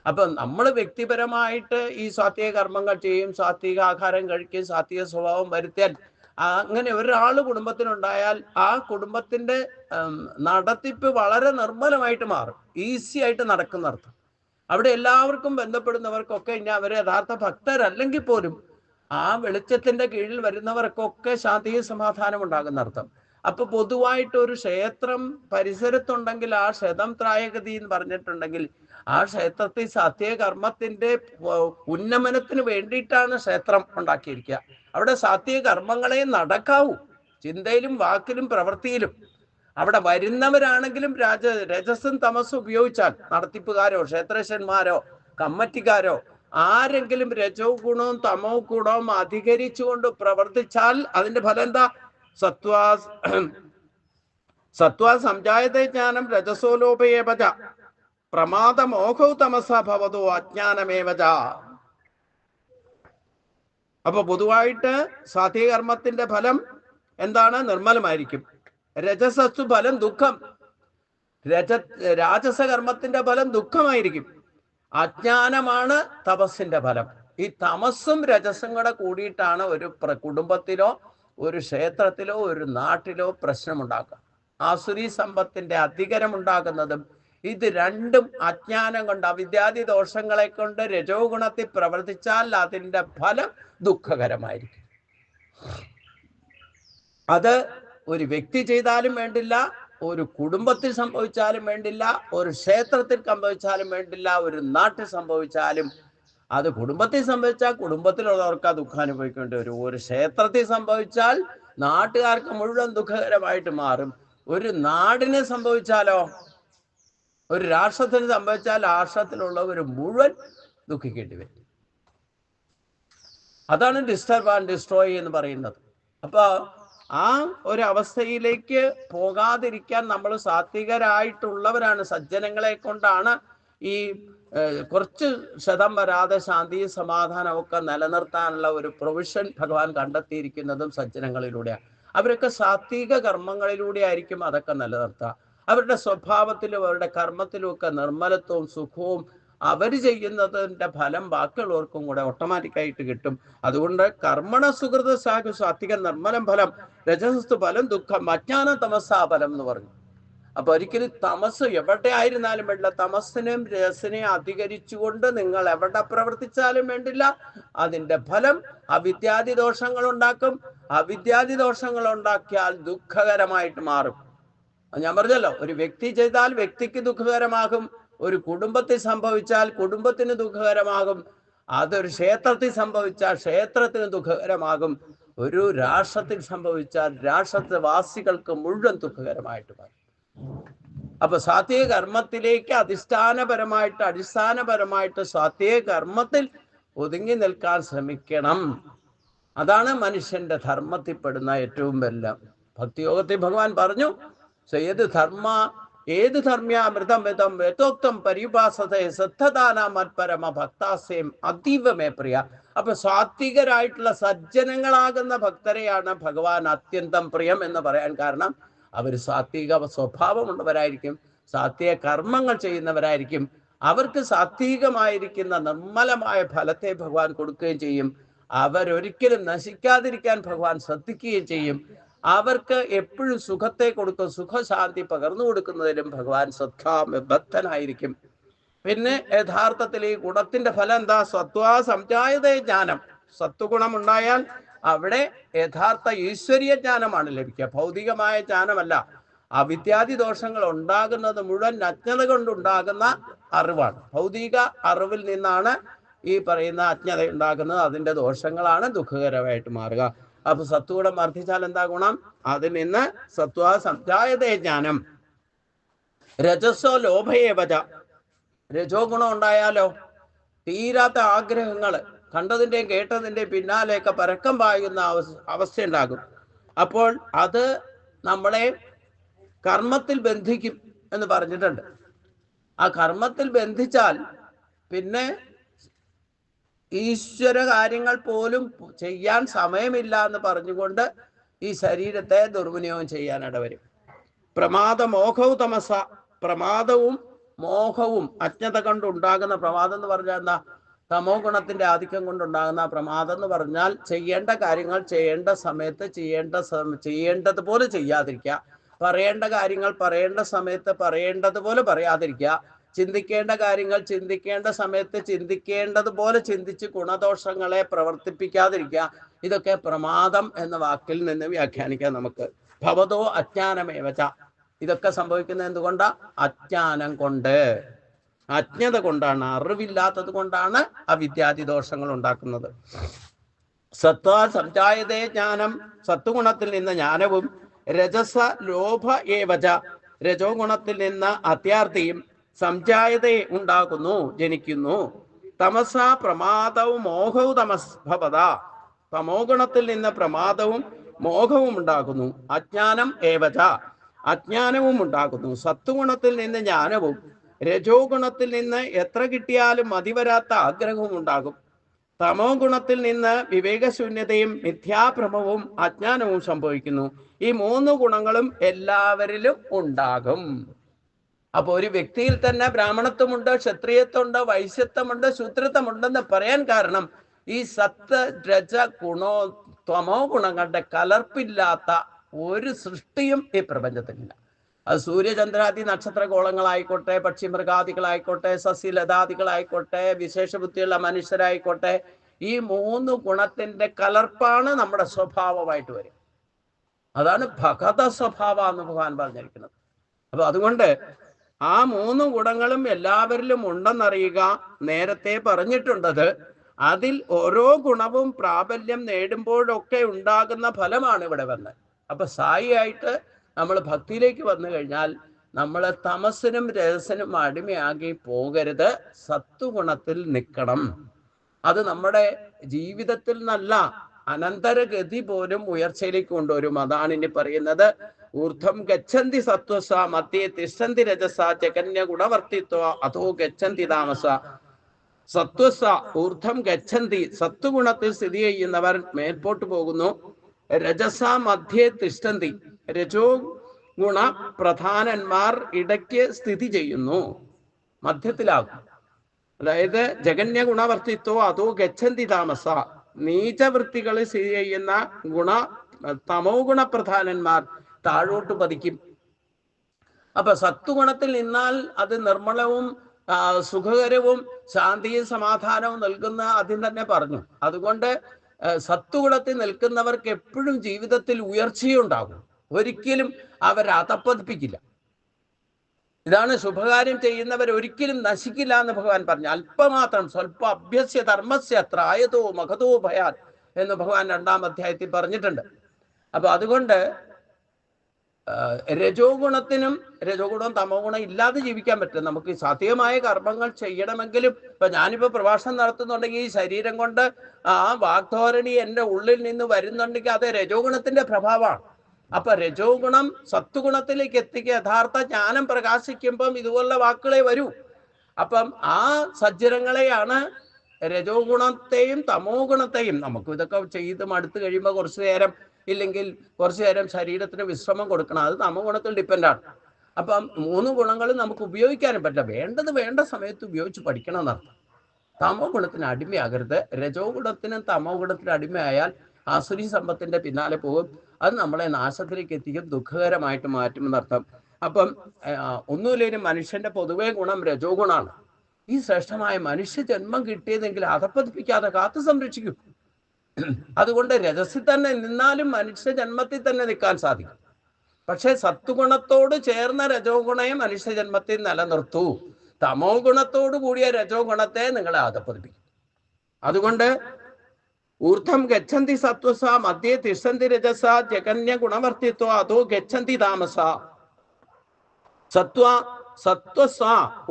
അപ്പൊ നമ്മൾ വ്യക്തിപരമായിട്ട് ഈ സാത്വിക കർമ്മങ്ങൾ ചെയ്യും, സാത്വിക ആഹാരം കഴിക്കുകയും സാത്വിക സ്വഭാവം വരുത്തിയാൽ, അങ്ങനെ ഒരാൾ കുടുംബത്തിനുണ്ടായാൽ ആ കുടുംബത്തിന്റെ നടത്തിപ്പ് വളരെ നിർമ്മലമായിട്ട് മാറും, ഈസി ആയിട്ട് നടക്കുന്നർത്ഥം. അവിടെ എല്ലാവർക്കും ബന്ധപ്പെടുന്നവർക്കൊക്കെ ഇനി അവർ യഥാർത്ഥ ഭക്തരല്ലെങ്കിൽ പോലും ആ വെളിച്ചത്തിന്റെ കീഴിൽ വരുന്നവർക്കൊക്കെ ശാന്തിയും സമാധാനം ഉണ്ടാകുന്ന അർത്ഥം. അപ്പൊ പൊതുവായിട്ട് ഒരു ക്ഷേത്രം പരിസരത്തുണ്ടെങ്കിൽ ആ ക്ഷതം ത്രായഗതി എന്ന് പറഞ്ഞിട്ടുണ്ടെങ്കിൽ ആ ക്ഷേത്രത്തിൽ സാത്വിക കർമ്മത്തിന്റെ ഉന്നമനത്തിന് വേണ്ടിയിട്ടാണ് ക്ഷേത്രം ഉണ്ടാക്കിയിരിക്കുക. അവിടെ സാത്വിക കർമ്മങ്ങളെ നടക്കാവൂ, ചിന്തയിലും വാക്കിലും പ്രവൃത്തിയിലും. അവിടെ വരുന്നവരാണെങ്കിലും രജസും തമസും ഉപയോഗിച്ചാൽ, നടത്തിപ്പുകാരോ ക്ഷേത്രേശന്മാരോ കമ്മറ്റിക്കാരോ ആരെങ്കിലും രജോ ഗുണവും തമോ ഗുണവും അധികരിച്ചുകൊണ്ട് പ്രവർത്തിച്ചാൽ അതിന്റെ ഫലം എന്താ? സത്വാ സംജായതേ ജ്ഞാനം രജസോലോപയേവച പ്രമാദമോഹൗ തമസ ഭവതോ അജ്ഞാനമേവച. അപ്പൊ പൊതുവായിട്ട് സാത്വികർമ്മത്തിന്റെ ഫലം എന്താണ്? നിർമ്മലമായിരിക്കും. രജസസ്സു ഫലം ദുഃഖം. രാജസകർമ്മത്തിന്റെ ഫലം ദുഃഖമായിരിക്കും. അജ്ഞാനമാണ് തപസ്സിന്റെ ഫലം. ഈ തമസ്സും രജസും കൂടെ കൂടിയിട്ടാണ് ഒരു കുടുംബത്തിലോ ഒരു ക്ഷേത്രത്തിലോ ഒരു നാട്ടിലോ പ്രശ്നമുണ്ടാക്കുക. ആസുരി സമ്പത്തിന്റെ അധികരം ഉണ്ടാകുന്നതും ഇത് രണ്ടും അജ്ഞാനം കൊണ്ട്, അവിദ്യാദി ദോഷങ്ങളെ കൊണ്ട് രജോ ഗുണത്തിൽ പ്രവർത്തിച്ചാൽ അതിന്റെ ഫലം ദുഃഖകരമായിരിക്കും. അത് ഒരു വ്യക്തി ചെയ്താലും വേണ്ടില്ല, ഒരു കുടുംബത്തിൽ സംഭവിച്ചാലും വേണ്ടില്ല, ഒരു ക്ഷേത്രത്തിൽ സംഭവിച്ചാലും വേണ്ടില്ല, ഒരു നാട്ടിൽ സംഭവിച്ചാലും. അത് കുടുംബത്തിൽ സംഭവിച്ചാൽ കുടുംബത്തിലുള്ളവർക്ക് ആ ദുഃഖം അനുഭവിക്കേണ്ടി വരും. ഒരു ക്ഷേത്രത്തിൽ സംഭവിച്ചാൽ നാട്ടുകാർക്ക് മുഴുവൻ ദുഃഖകരമായിട്ട് മാറും. ഒരു നാടിനെ സംഭവിച്ചാലോ, ഒരു രാഷ്ട്രത്തിന് സംഭവിച്ചാൽ രാഷ്ട്രത്തിലുള്ളവർ മുഴുവൻ ദുഃഖിക്കേണ്ടി വരും. അതാണ് ഡിസ്റ്റർബ് ആൻഡ് ഡിസ്ട്രോയ് എന്ന് പറയുന്നത്. അപ്പൊ ആ ഒരു അവസ്ഥയിലേക്ക് പോകാതിരിക്കാൻ നമ്മൾ സാത്വികരായിട്ടുള്ളവരാണ്. സജ്ജനങ്ങളെ കൊണ്ടാണ് ഈ കുറച്ച് ക്ഷതം വരാതെ ശാന്തിയും സമാധാനവും ഒക്കെ നിലനിർത്താനുള്ള ഒരു പ്രൊവിഷൻ ഭഗവാൻ കണ്ടെത്തിയിരിക്കുന്നതും സജ്ജനങ്ങളിലൂടെയാണ്. അവരൊക്കെ സാത്വിക കർമ്മങ്ങളിലൂടെ ആയിരിക്കും അതൊക്കെ നിലനിർത്തുക. അവരുടെ സ്വഭാവത്തിലും അവരുടെ കർമ്മത്തിലും ഒക്കെ നിർമ്മലത്വവും സുഖവും അവർ ചെയ്യുന്നതിന്റെ ഫലം ബാക്കിയുള്ളവർക്കും കൂടെ ഓട്ടോമാറ്റിക്കായിട്ട് കിട്ടും. അതുകൊണ്ട് കർമ്മണ സുഹൃത സാഖു സാത്വിക നിർമ്മലം ഫലം രജസസ്തു ഫലം ദുഃഖം അജ്ഞാന തമസാ ഫലം എന്ന് പറഞ്ഞു. അപ്പൊ ഒരിക്കലും തമസ് എവിടെ ആയിരുന്നാലും വേണ്ടില്ല, തമസ്സിനെയും രജസിനെയും അധികരിച്ചുകൊണ്ട് നിങ്ങൾ എവിടെ പ്രവർത്തിച്ചാലും വേണ്ടില്ല, അതിന്റെ ഫലം അവിദ്യാദി ദോഷങ്ങൾ ഉണ്ടാക്കും. അവിദ്യാദി ദോഷങ്ങൾ ഉണ്ടാക്കിയാൽ ദുഃഖകരമായിട്ട് മാറും. ഞാൻ പറഞ്ഞല്ലോ, ഒരു വ്യക്തി ചെയ്താൽ വ്യക്തിക്ക് ദുഃഖകരമാകും, ഒരു കുടുംബത്തിൽ സംഭവിച്ചാൽ കുടുംബത്തിന് ദുഃഖകരമാകും, അതൊരു ക്ഷേത്രത്തിൽ സംഭവിച്ചാൽ ക്ഷേത്രത്തിന് ദുഃഖകരമാകും, ഒരു രാഷ്ട്രത്തിൽ സംഭവിച്ചാൽ രാഷ്ട്രത്തെ വാസികൾക്ക് മുഴുവൻ ദുഃഖകരമായിട്ട് മാറും. അപ്പൊ സാത്വിക കർമ്മത്തിലേക്ക് അടിസ്ഥാനപരമായിട്ട് സാത്വിക കർമ്മത്തിൽ ഒതുങ്ങി നിൽക്കാൻ ശ്രമിക്കണം. അതാണ് മനുഷ്യന്റെ ധർമ്മത്തിൽപ്പെടുന്ന ഏറ്റവും വലുത്. ഭക്തിയോഗത്തിൽ ഭഗവാൻ പറഞ്ഞു, ഏത് ധർമ്മ്യാമൃതം വിധം യഥോക്തം പരിഭാസത്തെ ശ്രദ്ധദാനാമത്പരമ ഭക്താസ്യം അതീവമേ പ്രിയ. അപ്പൊ സാത്വികരായിട്ടുള്ള സജ്ജനങ്ങളാകുന്ന ഭക്തരെയാണ് ഭഗവാൻ അത്യന്തം പ്രിയം എന്ന് പറയാൻ കാരണം അവർ സാത്വിക സ്വഭാവമുള്ളവരായിരിക്കും, സാത്വിക കർമ്മങ്ങൾ ചെയ്യുന്നവരായിരിക്കും. അവർക്ക് സാത്വികമായിരിക്കുന്ന നിർമ്മലമായ ഫലത്തെ ഭഗവാൻ കൊടുക്കുകയും ചെയ്യും. അവരൊരിക്കലും നശിക്കാതിരിക്കാൻ ഭഗവാൻ ശ്രദ്ധിക്കുകയും ചെയ്യും. അവർക്ക് എപ്പോഴും സുഖത്തെ കൊടുക്കും, സുഖശാന്തി പകർന്നു കൊടുക്കുന്നതിലും ഭഗവാൻ ശ്രദ്ധാബദ്ധനായിരിക്കും. പിന്നെ യഥാർത്ഥത്തിൽ ഈ ഗുണത്തിന്റെ ഫലം എന്താ? സത്വാ സംജായതേ ജ്ഞാനം. സത്വഗുണമുണ്ടായാൽ അവിടെ യഥാർത്ഥ ഈശ്വരീയ ജ്ഞാനമാണ് ലഭിക്കുക, ഭൗതികമായ ജ്ഞാനമല്ല. അവിദ്യാദി ദോഷങ്ങൾ ഉണ്ടാകുന്നത് മുഴുവൻ അജ്ഞത കൊണ്ടുണ്ടാകുന്ന അറിവാണ്. ഭൗതിക അറിവിൽ നിന്നാണ് ഈ പറയുന്ന അജ്ഞത ഉണ്ടാകുന്നത്. അതിന്റെ ദോഷങ്ങളാണ് ദുഃഖകരമായിട്ട് മാറുക. അപ്പൊ സത്വഗുണം വർദ്ധിച്ചാൽ എന്താ ഗുണം? അതിൽ നിന്ന് സത്വാ സംജായതേ ജ്ഞാനം രജസോ ലോഭയേവച. രജോ ഗുണം ഉണ്ടായാലോ തീരാത്ത ആഗ്രഹങ്ങൾ, കണ്ടതിൻ്റെയും കേട്ടതിൻ്റെയും പിന്നാലെയൊക്കെ പരക്കം പായുന്ന അവസ്ഥയുണ്ടാകും. അപ്പോൾ അത് നമ്മളെ കർമ്മത്തിൽ ബന്ധിക്കും എന്ന് പറഞ്ഞിട്ടുണ്ട്. ആ കർമ്മത്തിൽ ബന്ധിച്ചാൽ പിന്നെ ഈശ്വര കാര്യങ്ങൾ പോലും ചെയ്യാൻ സമയമില്ല എന്ന് പറഞ്ഞുകൊണ്ട് ഈ ശരീരത്തെ ദുർവിനിയോഗം ചെയ്യാനിടവരും. പ്രമാദമോഹവും തമസ. പ്രമാദവും മോഹവും അജ്ഞത കൊണ്ടുണ്ടാകുന്ന പ്രമാദം എന്ന് പറഞ്ഞാൽ എന്താ? തമോ ഗുണത്തിന്റെ ആധിക്യം കൊണ്ടുണ്ടാകുന്ന പ്രമാദം എന്ന് പറഞ്ഞാൽ ചെയ്യേണ്ട കാര്യങ്ങൾ ചെയ്യേണ്ട സമയത്ത് ചെയ്യേണ്ടതുപോലെ ചെയ്യാതിരിക്കുക, പറയേണ്ട കാര്യങ്ങൾ പറയേണ്ട സമയത്ത് പറയേണ്ടതുപോലെ പറയാതിരിക്കുക, ചിന്തിക്കേണ്ട കാര്യങ്ങൾ ചിന്തിക്കേണ്ട സമയത്ത് ചിന്തിക്കേണ്ടതുപോലെ ചിന്തിച്ച് ഗുണദോഷങ്ങളെ പ്രവർത്തിപ്പിക്കാതിരിക്കുക. ഇതൊക്കെ പ്രമാദം എന്ന വാക്കിൽ നിന്ന് വ്യാഖ്യാനിക്കാം നമുക്ക്. ഭവതോ അജ്ഞാനമേവച. ഇതൊക്കെ സംഭവിക്കുന്നത് എന്തുകൊണ്ടാ? അജ്ഞാനം കൊണ്ട്, അജ്ഞത കൊണ്ടാണ്, അറിവില്ലാത്തത് കൊണ്ടാണ് അവിദ്യാദി ദോഷങ്ങൾ ഉണ്ടാക്കുന്നത്. സത്വാ സംജായതേ ജ്ഞാനം. സത്വഗുണത്തിൽ നിന്ന് ജ്ഞാനവും രജസ ലോഭ ഏവച. രജോ ഗുണത്തിൽ നിന്ന് അത്യാർത്ഥിയും സംജായതേ ഉണ്ടാകുന്നു, ജനിക്കുന്നു. തമസ പ്രമാദവും മോഹവും തമസ്ഭവത. തമോ ഗുണത്തിൽ നിന്ന് പ്രമാദവും മോഹവും ഉണ്ടാകുന്നു. അജ്ഞാനം ഏവച, അജ്ഞാനവും ഉണ്ടാകുന്നു. സത്വഗുണത്തിൽ നിന്ന് ജ്ഞാനവും രജോ ഗുണത്തിൽ നിന്ന് എത്ര കിട്ടിയാലും മതിവരാത്ത ആഗ്രഹവും ഉണ്ടാകും. തമോ ഗുണത്തിൽ നിന്ന് വിവേകശൂന്യതയും മിഥ്യാഭ്രമവും അജ്ഞാനവും സംഭവിക്കുന്നു. ഈ 3 ഗുണങ്ങളും എല്ലാവരിലും ഉണ്ടാകും. അപ്പൊ ഒരു വ്യക്തിയിൽ തന്നെ ബ്രാഹ്മണത്വമുണ്ട്, ക്ഷത്രിയത്വമുണ്ട്, വൈശ്യത്വമുണ്ട്, ശൂദ്രത്വമുണ്ടെന്ന് പറയാൻ കാരണം ഈ സത്ത് രജ ഗുണോ തമോ ഗുണങ്ങളുടെ കലർപ്പില്ലാത്ത ഒരു സൃഷ്ടിയും ഈ പ്രപഞ്ചത്തിലില്ല. അത് സൂര്യചന്ദ്രാദി നക്ഷത്രഗോളങ്ങളായിക്കോട്ടെ, പക്ഷിമൃഗാദികളായിക്കോട്ടെ, സസ്യലതാദികളായിക്കോട്ടെ, വിശേഷ ബുദ്ധിയുള്ള മനുഷ്യരായിക്കോട്ടെ, ഈ 3 ഗുണത്തിന്റെ കലർപ്പാണ് നമ്മുടെ സ്വഭാവമായിട്ട് വരും. അതാണ് ഭഗത സ്വഭാവ എന്ന് ഭഗവാൻ പറഞ്ഞിരിക്കുന്നത്. അപ്പൊ അതുകൊണ്ട് ആ 3 ഗുണങ്ങളും എല്ലാവരിലും ഉണ്ടെന്നറിയുക. നേരത്തെ പറഞ്ഞിട്ടുണ്ടത് അതിൽ ഓരോ ഗുണവും പ്രാബല്യം നേടുമ്പോഴൊക്കെ ഉണ്ടാകുന്ന ഫലമാണ് ഇവിടെ വന്നത്. അപ്പൊ സായിയായിട്ട് നമ്മൾ ഭക്തിയിലേക്ക് വന്നു കഴിഞ്ഞാൽ നമ്മൾ തമസിനും രജസിനും അടിമയാകി പോകരുത്, സത്വഗുണത്തിൽ നിൽക്കണം. അത് നമ്മുടെ ജീവിതത്തിൽ നല്ല അനന്തരഗതി പോലും ഉയർച്ചയിലേക്ക് കൊണ്ടുവരും. അതാണ് ഇനി പറയുന്നത്. ഊർധ്വം ഗച്ഛന്തി സത്വസ മധ്യേ തിഷ്ഠന്തി രജസ ജഗന്യ ഗുണവർത്തിത്വ അധോ ഗച്ഛന്തി താമസ. സത്വസ ഊർധ്വം ഗച്ഛന്തി, സത്വഗുണത്തിൽ സ്ഥിതി ചെയ്യുന്നവർ മേൽപോട്ട് പോകുന്നു. രജസ മധ്യേ തിഷ്ഠന്തി, രജോ ഗുണ പ്രധാനന്മാർ ഇടയ്ക്ക് സ്ഥിതി ചെയ്യുന്നു, മധ്യത്തിലാകും. അതായത് ജഗന്യ ഗുണവർത്തിത്വം അതോ ഗച്ഛന്തി താമസ, നീചവൃത്തികളിൽ സ്ഥിതി ചെയ്യുന്ന തമോ ഗുണപ്രധാനന്മാർ താഴോട്ട് പതിക്കും. അപ്പൊ സത്വഗുണത്തിൽ നിന്നാൽ അത് നിർമ്മലവും സുഖകരവും ശാന്തിയും സമാധാനവും നൽകുന്ന ആദ്യം തന്നെ പറഞ്ഞു. അതുകൊണ്ട് സത്വഗുണത്തിൽ നിൽക്കുന്നവർക്ക് എപ്പോഴും ജീവിതത്തിൽ ഉയർച്ചയുണ്ടാകും. ഒരിക്കലും അവർ അതപ്പതിപ്പിക്കില്ല. ഇതാണ് ശുഭകാര്യം ചെയ്യുന്നവർ ഒരിക്കലും നശിക്കില്ല എന്ന് ഭഗവാൻ പറഞ്ഞു. അല്പമാത്രം സ്വല്പ അഭ്യസ്യ ധർമ്മസ്യ ത്രായതോ മഹതോ ഭയാൻ എന്ന് ഭഗവാൻ 2-ാം അധ്യായത്തിൽ പറഞ്ഞിട്ടുണ്ട്. അപ്പൊ അതുകൊണ്ട് രജോ ഗുണം തമോ ഗുണം ഇല്ലാതെ ജീവിക്കാൻ പറ്റും. നമുക്ക് സാധ്യമായ കർമ്മങ്ങൾ ചെയ്യണമെങ്കിലും ഇപ്പൊ ഞാനിപ്പോ പ്രഭാഷണം നടത്തുന്നുണ്ടെങ്കിൽ ഈ ശരീരം കൊണ്ട് ആ വാഗ്ധോരണി എൻ്റെ ഉള്ളിൽ നിന്ന് വരുന്നുണ്ടെങ്കിൽ അത് രജോ ഗുണത്തിന്റെ പ്രഭാവമാണ്. അപ്പൊ രജോ ഗുണം സത്വഗുണത്തിലേക്ക് എത്തിക്കുക. യഥാർത്ഥ ജ്ഞാനം പ്രകാശിക്കുമ്പം ഇതുപോലുള്ള വാക്കുകളെ വരൂ. അപ്പം ആ സജ്ജനങ്ങളെയാണ് രജോ ഗുണത്തെയും തമോ ഗുണത്തെയും, നമുക്ക് ഇതൊക്കെ ചെയ്ത് മടുത്ത് കഴിയുമ്പോൾ കുറച്ചു നേരം ഇല്ലെങ്കിൽ കുറച്ചു നേരം ശരീരത്തിന് വിശ്രമം കൊടുക്കണം. അത് തമോ ഗുണത്തിൽ ഡിപ്പെൻഡാണ്. അപ്പം 3 ഗുണങ്ങളും നമുക്ക് ഉപയോഗിക്കാനും പറ്റില്ല. വേണ്ടത് വേണ്ട സമയത്ത് ഉപയോഗിച്ച് പഠിക്കണം എന്നർത്ഥം. തമോ ഗുണത്തിന് അടിമയാകരുത്. രജോ ഗുണത്തിനും തമോ ഗുണത്തിനും അടിമയായാൽ ആസുരി സമ്പത്തിന്റെ പിന്നാലെ പോകും. അത് നമ്മളെ നാശത്തിലേക്ക് എത്തിക്കും, ദുഃഖകരമായിട്ട് മാറ്റുമെന്നർത്ഥം. അപ്പം ഒന്നുമില്ലേലും മനുഷ്യന്റെ പൊതുവേ ഗുണം രജോ ഗുണമാണ്. ഈ ശ്രേഷ്ഠമായ മനുഷ്യ ജന്മം കിട്ടിയതെങ്കിൽ അതപ്പതിപ്പിക്കാതെ കാത്തു സംരക്ഷിക്കും. അതുകൊണ്ട് രജസിൽ തന്നെ നിന്നാലും മനുഷ്യ ജന്മത്തിൽ തന്നെ നിൽക്കാൻ സാധിക്കും. പക്ഷെ സത്വഗുണത്തോട് ചേർന്ന രജോ ഗുണയെ മനുഷ്യ ജന്മത്തിൽ നിലനിർത്തൂ. തമോ ഗുണത്തോടു കൂടിയ രജോ ഗുണത്തെ നിങ്ങളെ അതപ്പതിപ്പിക്കും. അതുകൊണ്ട് ഊർധ്വം ഗച്ഛന്തി സത്വസ മധ്യേ തിഷ്ഠന്തി രജസ ജഗന്യ ഗുണവർത്തിത്വ അതോ ഗച്ഛന്തി താമസ. സത്വസ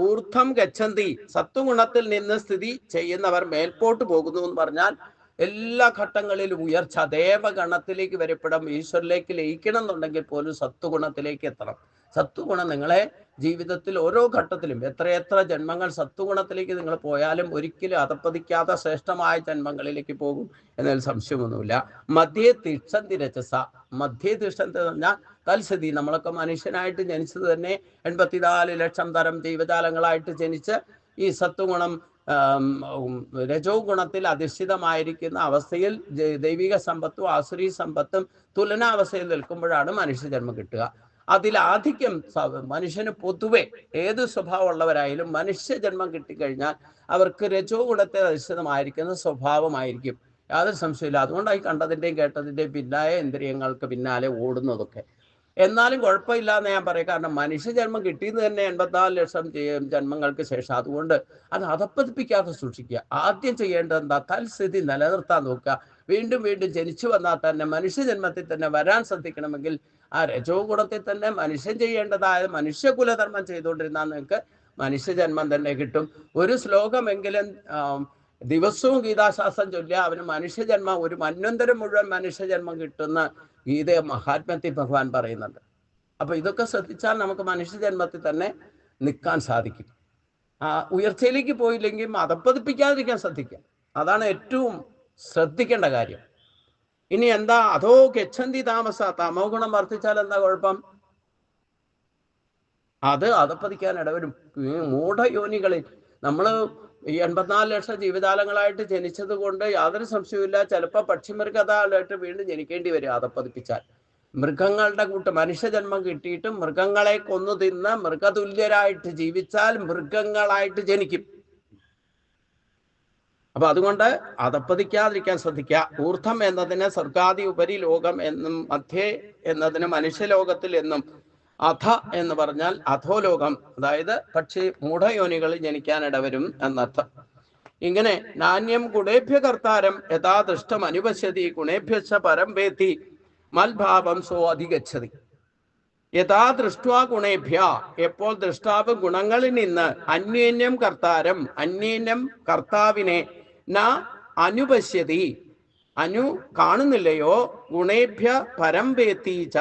ഊർധ്വം ഗച്ഛന്തി, സത്വഗുണത്തിൽ നിന്ന് സ്ഥിതി ചെയ്യുന്നവർ മേൽപോട്ട് പോകുന്നു എന്ന് പറഞ്ഞാൽ എല്ലാ ഘട്ടങ്ങളിലും ഉയർച്ച. ദേവഗണത്തിലേക്ക് വരപ്പെടാം, ഈശ്വരിലേക്ക് ലയിക്കണം എന്നുണ്ടെങ്കിൽ പോലും സത്വഗുണത്തിലേക്ക് എത്തണം. സത്വഗുണം നിങ്ങളെ ജീവിതത്തിൽ ഓരോ ഘട്ടത്തിലും എത്രയെത്ര ജന്മങ്ങൾ സത്വഗുണത്തിലേക്ക് നിങ്ങൾ പോയാലും ഒരിക്കലും അതപ്പതിക്കാത്ത ശ്രേഷ്ഠമായ ജന്മങ്ങളിലേക്ക് പോകും എന്നതിൽ സംശയമൊന്നുമില്ല. മധ്യേ തിഷ്ഠന്തി രജസ, മധ്യേ തിഷ്ഠന്തി എന്ന് പറഞ്ഞാൽ തൽസ്ഥിതി. നമ്മളൊക്കെ മനുഷ്യനായിട്ട് ജനിച്ചത് തന്നെ 84 ലക്ഷം തരം ജീവജാലങ്ങളായിട്ട് ജനിച്ച് ഈ സത്വഗുണം രജോ ഗുണത്തിൽ അധിഷ്ഠിതമായിരിക്കുന്ന അവസ്ഥയിൽ ദൈവിക സമ്പത്തും ആസുരീ സമ്പത്തും തുലനാവസ്ഥയിൽ നിൽക്കുമ്പോഴാണ് മനുഷ്യജന്മം കിട്ടുക. അതിലാധിക്യം മനുഷ്യന് പൊതുവെ ഏത് സ്വഭാവമുള്ളവരായാലും മനുഷ്യജന്മം കിട്ടിക്കഴിഞ്ഞാൽ അവർക്ക് രജോ ഗുണത്തെ അധിഷ്ഠിതമായിരിക്കുന്ന സ്വഭാവമായിരിക്കും, യാതൊരു സംശയമില്ല. അതുകൊണ്ടായി കണ്ടതിൻ്റെയും കേട്ടതിൻ്റെയും പിന്നാലെ ഇന്ദ്രിയങ്ങൾക്ക് പിന്നാലെ ഓടുന്നതൊക്കെ. എന്നാലും കുഴപ്പമില്ല എന്ന് ഞാൻ പറയും. കാരണം മനുഷ്യജന്മം കിട്ടിയത് തന്നെ 84 ലക്ഷം ജന്മങ്ങൾക്ക് ശേഷം. അതുകൊണ്ട് അത് അതപ്പതിപ്പിക്കാതെ സൂക്ഷിക്കുക. ആദ്യം ചെയ്യേണ്ടത് എന്താ? തൽസ്ഥിതി നിലനിർത്താൻ നോക്കുക. വീണ്ടും വീണ്ടും ജനിച്ചു വന്നാൽ തന്നെ മനുഷ്യജന്മത്തിൽ തന്നെ വരാൻ ശ്രദ്ധിക്കണമെങ്കിൽ ആ രജോ ഗുണത്തിൽ തന്നെ മനുഷ്യൻ ചെയ്യേണ്ടതായ മനുഷ്യകുലധർമ്മം ചെയ്തുകൊണ്ടിരുന്നാൽ നിങ്ങൾക്ക് മനുഷ്യജന്മം തന്നെ കിട്ടും. ഒരു ശ്ലോകമെങ്കിലും ദിവസവും ഗീതാശാസ്ത്രം ചൊല്ലിയ അവന് മനുഷ്യജന്മം, ഒരു മന്വന്തരം മുഴുവൻ മനുഷ്യജന്മം കിട്ടുന്ന ഗീത മഹാത്മ്യത്തിൽ ഭഗവാൻ പറയുന്നുണ്ട്. അപ്പൊ ഇതൊക്കെ ശ്രദ്ധിച്ചാൽ നമുക്ക് മനുഷ്യജന്മത്തിൽ തന്നെ നിൽക്കാൻ സാധിക്കും. ഉയർച്ചയിലേക്ക് പോയില്ലെങ്കിൽ മതപ്പതിപ്പിക്കാതിരിക്കാൻ ശ്രദ്ധിക്കാം. അതാണ് ഏറ്റവും ശ്രദ്ധിക്കേണ്ട കാര്യം. ഇനി എന്താ അതോ ഗച്ഛന്തി താമസ, തമോ ഗുണം വർദ്ധിച്ചാൽ എന്താ കുഴപ്പം? അത് അതപ്പതിക്കാൻ ഇടവരും. മൂഢയോനികളിൽ നമ്മൾ 84 ലക്ഷം ജീവിതാലങ്ങളായിട്ട് ജനിച്ചത് കൊണ്ട് യാതൊരു സംശയവുമില്ല, ചിലപ്പോൾ പക്ഷിമൃഗതാലായിട്ട് വീണ്ടും ജനിക്കേണ്ടി വരും അതപ്പതിപ്പിച്ചാൽ. മൃഗങ്ങളുടെ മനുഷ്യജന്മം കിട്ടിയിട്ട് മൃഗങ്ങളെ കൊന്നു തിന്ന് മൃഗതുല്യരായിട്ട് ജീവിച്ചാൽ മൃഗങ്ങളായിട്ട് ജനിക്കും. അപ്പൊ അതുകൊണ്ട് അതപ്പതിക്കാതിരിക്കാൻ ശ്രദ്ധിക്കുക. ഊർധ്വം എന്നതിന് സ്വർഗാദി ഉപരി ലോകം എന്നും, മധ്യേ എന്നതിന് മനുഷ്യലോകത്തിൽ എന്നും, അധ എന്ന് പറഞ്ഞാൽ അധോലോകം, അതായത് പക്ഷി മൂഢയോനികളിൽ ജനിക്കാനിടവരും എന്നർത്ഥം. ഇങ്ങനെ നാണ്യം ഗുണേഭ്യ കർത്താരം യഥാ ദൃഷ്ടം അനുപശ്യതി ഗുണേഭ്യശ്ച പരം വേത്തി മൽഭാവം സോ അധിഗച്ഛതി. യഥാ ദൃഷ്ട്വാ ഗുണേഭ്യ, എപ്പോൾ ദൃഷ്ടാവ് ഗുണങ്ങളിൽ നിന്ന് അന്യോന്യം കർത്താരം, അന്യോന്യം കർത്താവിനെ ന അനുപശ്യതി, അനു കാണുന്നില്ലയോ, ഗുണേഭ്യ പരം വേത്തീച,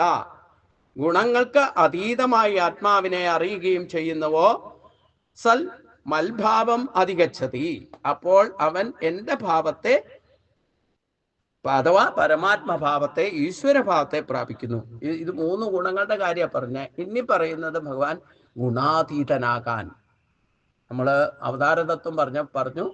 ഗുണങ്ങൾക്ക് അതീതമായി ആത്മാവിനെ അറിയുകയും ചെയ്യുന്നുവോ, സൽ മൽഭാവം അധിഗച്ഛതി, അപ്പോൾ അവൻ എൻ്റെ ഭാവത്തെ അഥവാ പരമാത്മഭാവത്തെ, ഈശ്വരഭാവത്തെ പ്രാപിക്കുന്നു. ഇത് 3 ഗുണങ്ങളുടെ കാര്യമാണ് പറഞ്ഞ. ഇനി പറയുന്നത് ഭഗവാൻ ഗുണാതീതനാകാൻ. നമ്മൾ അവതാരതത്വം പറഞ്ഞു